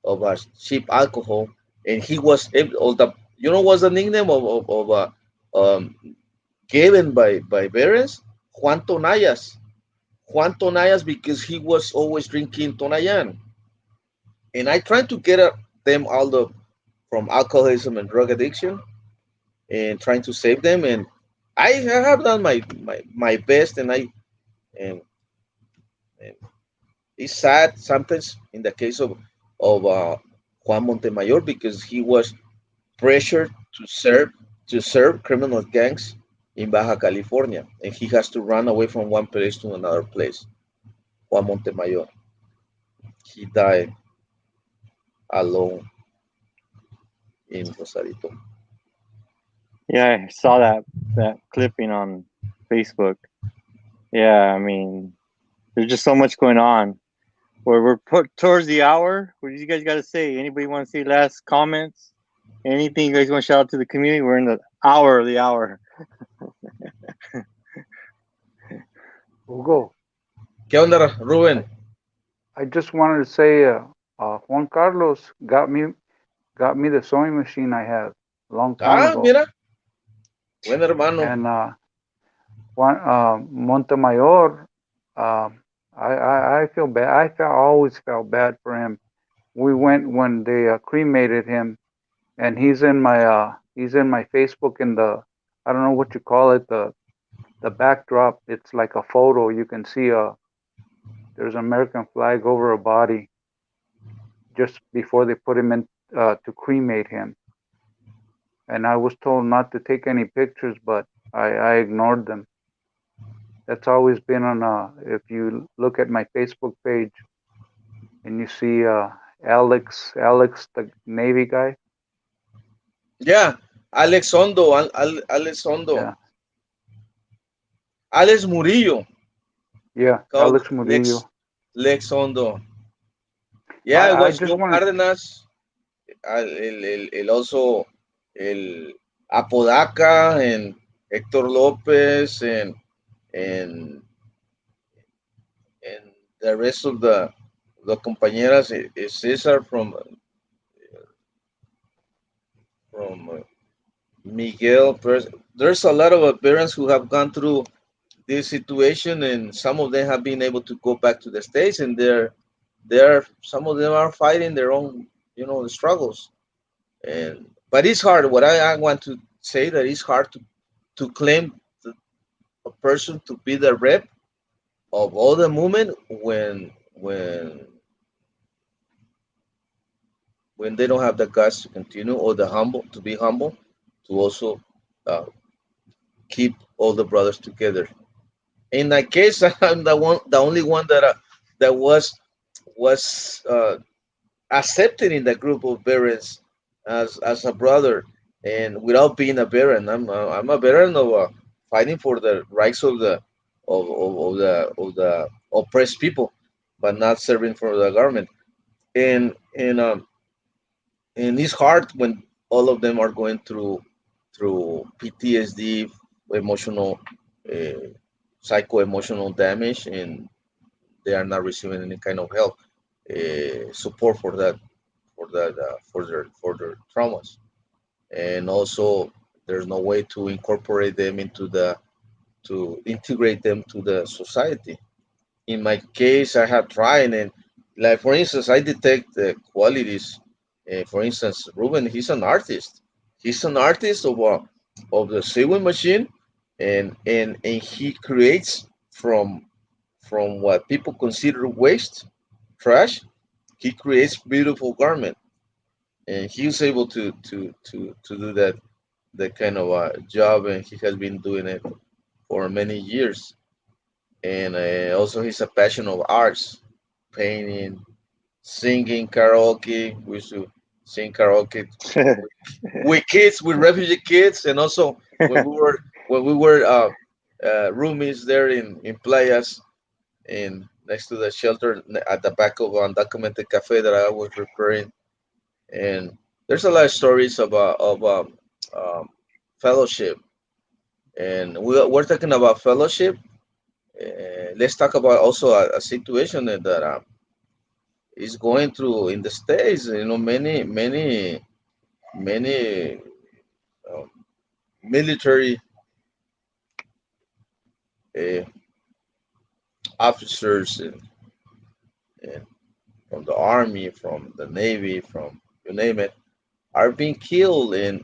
of a cheap alcohol, and he was all the, what's the nickname um, given by parents? Juan Tonayas. Juan Tonayas, because he was always drinking Tonayan. And I tried to get them out of from alcoholism and drug addiction, and trying to save them. And I have done my best, and, and it's sad sometimes in the case of Juan Montemayor, because he was pressured to serve criminal gangs in Baja California, and he has to run away from one place to another place. Juan Montemayor, he died alone in Rosarito. Yeah, I saw that clipping on Facebook. Yeah, I mean, there's just so much going on. We're put towards the hour. What do you guys got to say? Anybody want to say last comments? Anything you guys want to shout out to the community? We're in the hour of the hour. Hugo, ¿Qué onda, Rubén? I, I just wanted to say, Juan Carlos got me the sewing machine I had a long time Ah, ago, mira, buen hermano. and Juan Montemayor. I feel bad. Always felt bad for him. We went when they cremated him, and he's in my Facebook in the, I don't know what you call it, the backdrop. It's like a photo. You can see there's an American flag over a body just before they put him in to cremate him. And I was told not to take any pictures, but I ignored them. That's always been on. If you look at my Facebook page and you see Alex, the Navy guy. Yeah, Alex Hondo, Alex Hondo, Yeah, Alex Murillo, yeah, called Alex Murillo. Lex Hondo. Yeah, it I was just Joe wanted. Cárdenas, el also el Apodaca, Hector Lopez and and the rest of the compañeras, Cesar from Miguel. There's a lot of parents who have gone through this situation, and some of them have been able to go back to the states, and they're some of them are fighting their own, struggles. And but it's hard. What I want to say that it's hard to claim a person to be the rep of all the movement when they don't have the guts to continue, or the humble to be humble to also uh, keep all the brothers together. In my case, I'm the only one that was accepted in the group of barons as a brother, and without being a baron. I'm a baron of fighting for the rights of the oppressed people, but not serving for the government. And it's hard when all of them are going through PTSD, emotional, uh, psycho emotional damage, and they are not receiving any kind of help, support for their traumas. And also, there's no way to incorporate them to integrate them to the society. In my case, I have tried, and like for instance, I detect the qualities. For instance, Ruben, he's an artist. He's an artist of the sewing machine, and he creates from what people consider waste, trash. He creates beautiful garment, and he was able to do that kind of job, and he has been doing it for many years. And also, he's a passion of arts, painting, singing, karaoke. We used to sing karaoke with kids, with refugee kids, and also when we were roomies there in Playas, in next to the shelter at the back of undocumented cafe that I was referring. And there's a lot of stories of fellowship, and we're talking about fellowship. Let's talk about also a situation that is going through in the states. Many um, military uh, officers and from the army, from the navy, from you name it, are being killed, and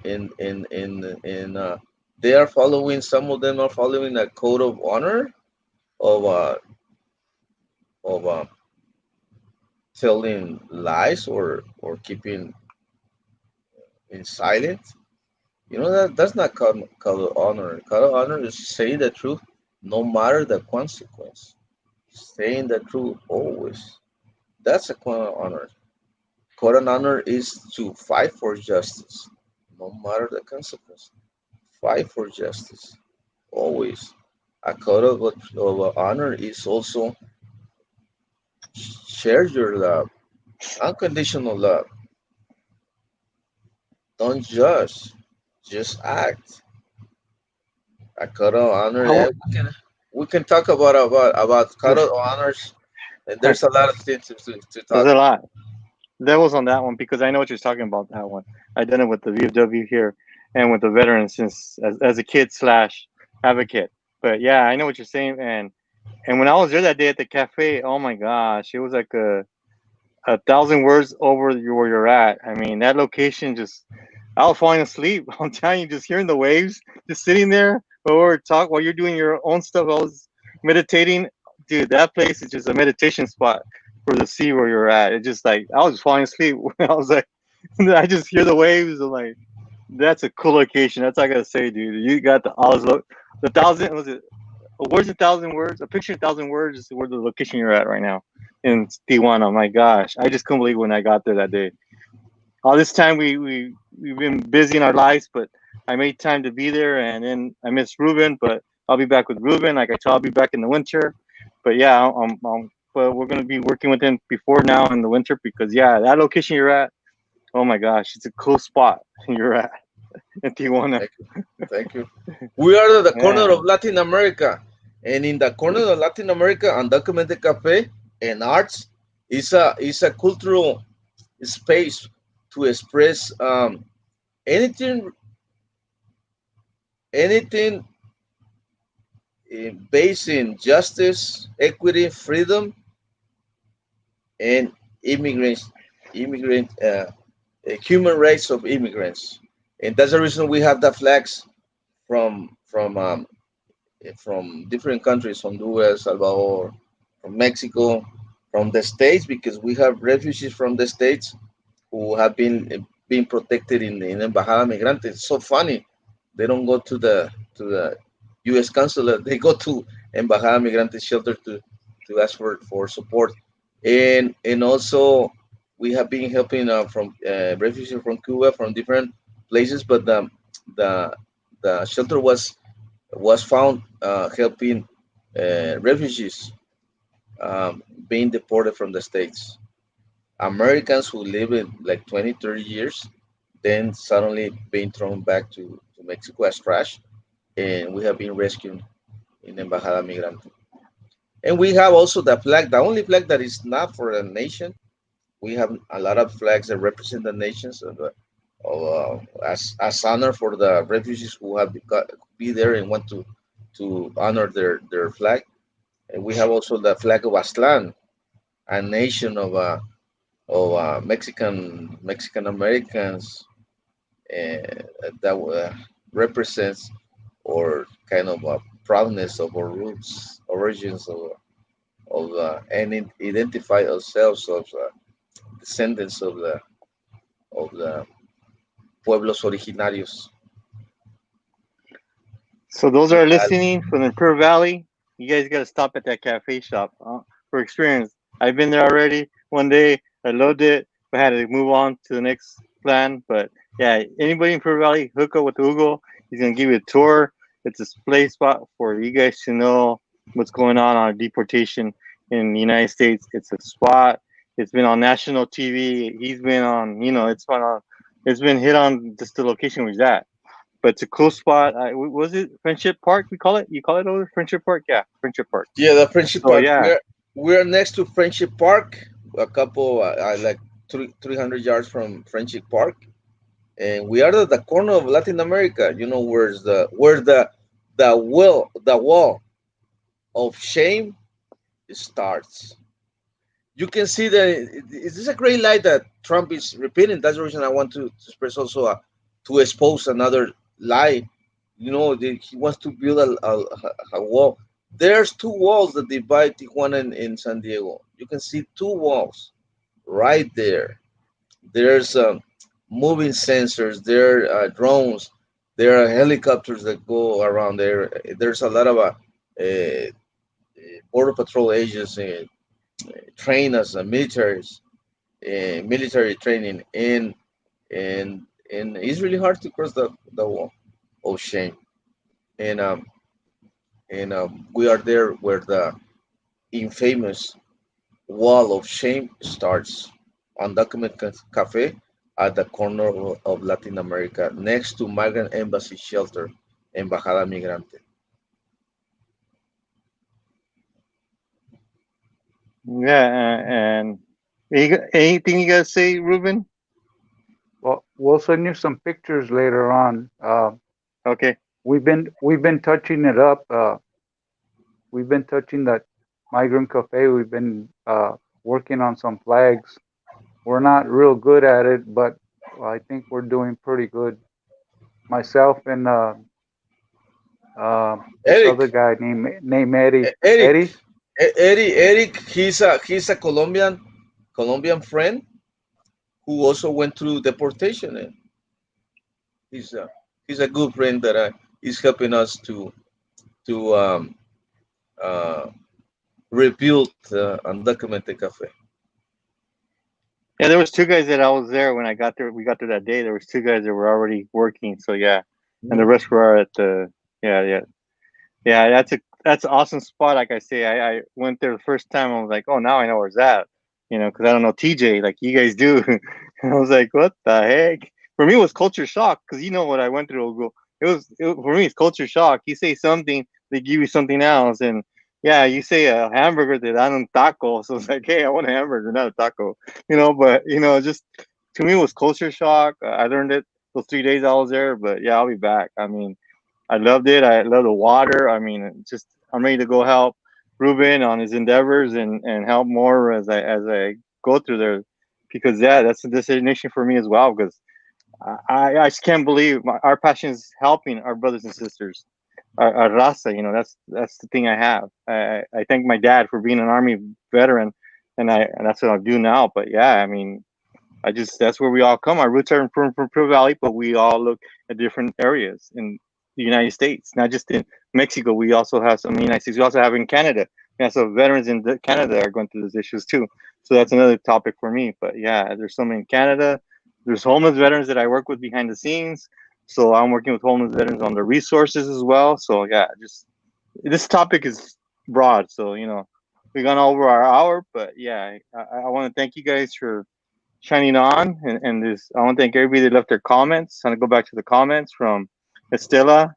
they are following. Some of them are following a code of honor of of telling lies, or keeping in silent. That's not code of honor. Code of honor is saying the truth no matter the consequence. Saying the truth always. That's a code of honor. Code of honor is to fight for justice, no matter the consequence. Fight for justice always. A code of honor is also share your love, unconditional love. Don't judge, just act. A code of honor. I want, We can talk about code of honors, and there's a lot of things to there's talk a about. lot. That was on that one because I know what you're talking about. That one. I done it with the VFW here and with the veterans since as a kid slash advocate. But yeah, I know what you're saying. And when I was there that day at the cafe, oh my gosh, it was like a thousand words over where you're at. I mean, that location just, I was falling asleep. I'm telling you, just hearing the waves, just sitting there while you're doing your own stuff. I was meditating, dude. That place is just a meditation spot for the sea where you're at. It just like I was falling asleep. I was like, I just hear the waves. I'm like, that's a cool location. That's all I gotta say, dude. You got the thousand was it a words a thousand words, a picture a thousand words is where the location you're at right now in Tijuana. My gosh, I just couldn't believe when I got there that day. All this time we've been busy in our lives, but I made time to be there, and then I miss Ruben, but I'll be back with Ruben. Like I told, I'll be back in the winter. But yeah, but we're gonna be working with him before now in the winter because yeah, that location you're at, oh my gosh, it's a cool spot you're at. in Tijuana. Thank you. Thank you. We are at the corner Yeah. of Latin America, and in the corner of Latin America, Undocumented Cafe and Arts is a cultural space to express anything anything based in justice, equity, freedom, and immigrants, immigrant, human rights of immigrants, and that's the reason we have the flags from from different countries, Honduras, Salvador, from Mexico, from the states, because we have refugees from the states who have been protected in Embajada Migrante. It's so funny. They don't go to the U.S. consulate. They go to Embajada Migrante shelter to ask for support, and also we have been helping from refugees from Cuba from different places, but the the shelter was found helping refugees being deported from the states. Americans who live in like 20, 30 years, then suddenly being thrown back to Mexico as trash, and we have been rescued in Embajada Migrante. And we have also the flag, the only flag that is not for a nation. We have a lot of flags that represent the nations as honor for the refugees who have be there and want to honor their flag. And we have also the flag of Aztlan, a nation of Mexican Americans that represents or kind of proudness of our roots, origins of and identify ourselves as descendants of the pueblos originarios. So those are listening from the Pearl Valley. You guys got to stop at that cafe shop for experience. I've been there already one day. I loved it. I had to move on to the next plan. But yeah, anybody in Pearl Valley, hook up with Hugo. He's gonna give you a tour. It's a play spot for you guys to know what's going on deportation in the United States. It's a spot. It's been on national TV. He's been on. It's been on. It's been hit on just the location where he's at, but it's a cool spot. Was it Friendship Park? We call it. You call it over Friendship Park? Yeah, Friendship Park. Yeah, the Friendship So Park. yeah, We're next to Friendship Park, a couple like 300 yards from Friendship Park, and we are at the corner of Latin America. You know where the wall of shame starts. You can see that this is a great light that Trump is repeating. That's the reason I want to express also to expose another lie. He wants to build a wall. There's two walls that divide Tijuana and San Diego. You can see two walls right there. There's moving sensors. There are drones. There are helicopters that go around there. There's a lot of border patrol agents trained as militaries, military training, and it's really hard to cross the wall of shame. And we are there where the infamous wall of shame starts, on Document Cafe at the corner of Latin America, next to Migrant Embassy Shelter, Embajada Migrante. yeah, and anything you guys say, Ruben? Well, we'll send you some pictures later on. Okay. We've been touching it up. We've been touching that migrant cafe. We've been working on some flags. We're not real good at it, but I think we're doing pretty good. Myself and this other Eric, guy named Eddie. Eric, Eddie. Eric, he's a Colombian friend who also went through deportation, and he's a he's a good friend that is helping us to uh, rebuild Undocumented Cafe. Yeah, there was two guys that I was there when I got there. We got there that day. There was two guys that were already working. So yeah, and the Mm. rest were at the. Yeah, yeah, yeah. That's an awesome spot. Like I say, I went there the first time. I was like, oh, now I know where it's at. Because I don't know TJ like you guys do. And I was like, what the heck? for me it was culture shock because you know what I went through. For me it's culture shock. You say something, they give you something else, and yeah, you say a hamburger, they dan un taco. So it's like, hey, I want a hamburger, not a taco. But just to me it was culture shock. I learned it those 3 days I was there, but yeah, I'll be back. I mean, I loved it. I love the water. I mean, just I'm ready to go help Ruben on his endeavors and help more as I go through there, because yeah, that's a destination for me as well. Because I just can't believe our passion is helping our brothers and sisters, our raza. That's the thing I have. I thank my dad for being an army veteran, and that's what I do now. But yeah, I mean, that's where we all come. Our roots are from Pearl Valley, but we all look at different areas in the United States, not just in Mexico. We also have some in the United States. We also have in Canada. Yeah, so veterans in Canada are going through these issues too. So that's another topic for me. But yeah, there's some in Canada. There's homeless veterans that I work with behind the scenes. So I'm working with homeless veterans on the resources as well. So yeah, just this topic is broad. So we've gone over our hour, but yeah, I want to thank you guys for shining on, and this I want to thank everybody that left their comments. I'm gonna go back to the comments from Estela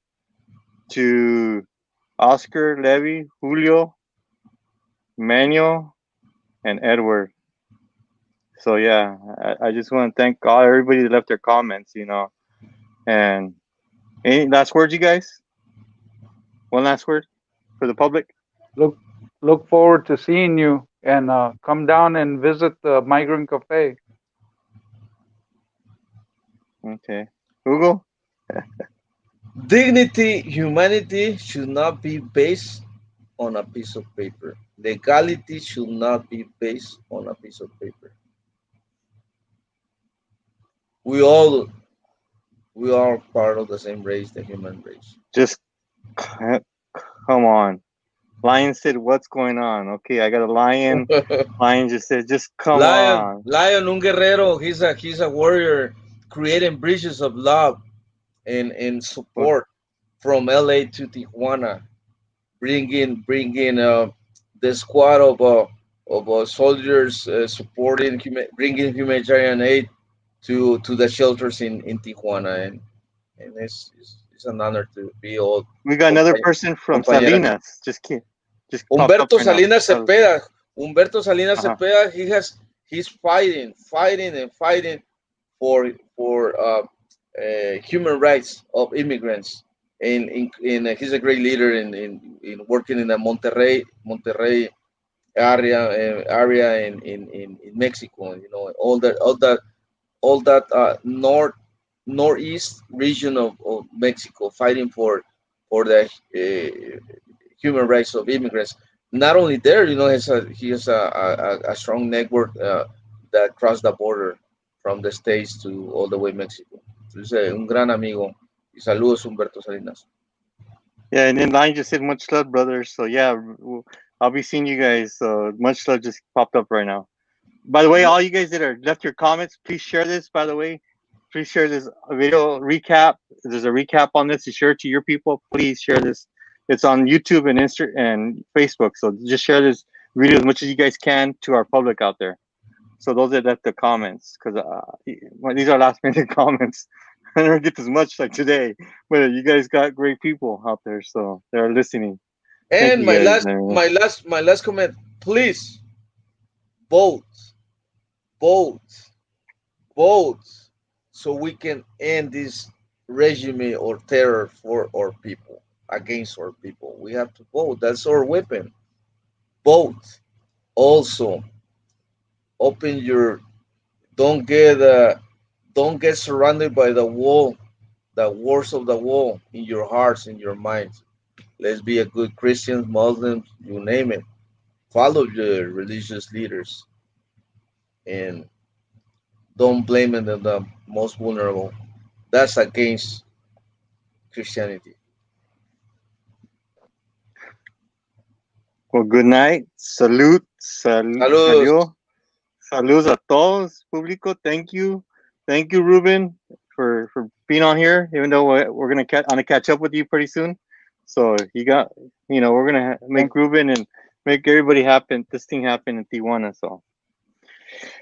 to Oscar, Levy, Julio, Manuel, and Edward. So yeah, I just want to thank everybody that left their comments. And any last words, you guys? One last word for the public. Look look forward to seeing you, and come down and visit the Migrant Cafe. Okay, Hugo. Dignity, humanity should not be based on a piece of paper. Legality should not be based on a piece of paper. We all we are part of the same race, the human race. Just come on. Lion said, "What's going on?" Okay, I got a lion. Lion just said, "Just come on." Lion, un guerrero. He's a warrior, creating bridges of love and Well, support from LA to Tijuana, bringing the squad of soldiers supporting bringing humanitarian aid to the shelters in Tijuana, and it's an honor to be we got another person from compañera. Salinas. Just popped up right now. Humberto Salinas Uh-huh. Cepeda, he's fighting for human rights of immigrants, and he's a great leader in working in the Monterrey area in Mexico. All that northeast region of Mexico, fighting for the human rights of immigrants. Not only there, he has a strong network that cross the border from the states to all the way Mexico. Entonces, un gran amigo. Y saludos, Humberto Salinas. Yeah, and then Lion just said, "Much love, brothers." So yeah, I'll be seeing you guys. So much love just popped up right now. By the way, all you guys that are left your comments, please share this. By the way, please share this video recap. There's a recap on this. You share it to your people. Please share this. It's on YouTube and and Facebook. So just share this video as much as you guys can to our public out there. So those that left the comments, because these are last minute comments. I never get this much like today, but you guys got great people out there, so they're listening. Thank And you guys. my last comment, please vote, vote, vote, so we can end this regime or terror for our people, against our people. We have to vote. That's our weapon. Vote. Also, open your. Don't get uh, don't get surrounded by the words of the wall in your hearts, in your minds. Let's be a good Christians, Muslims, you name it. Follow the religious leaders and don't blame them the most vulnerable. That's against Christianity. Well, good night. Salute. Saludos. Salió. Saludos a todos, público. Thank you, Ruben, for being on here. Even though we're gonna catch up with you pretty soon. So we're gonna Thank make Ruben and make everybody happen. This thing happen in Tijuana. So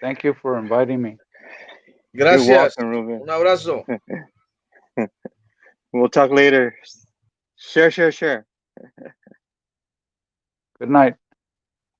thank you for inviting me. You're Gracias. welcome, Ruben. Un abrazo. We'll talk later. Share, share, share. Good night.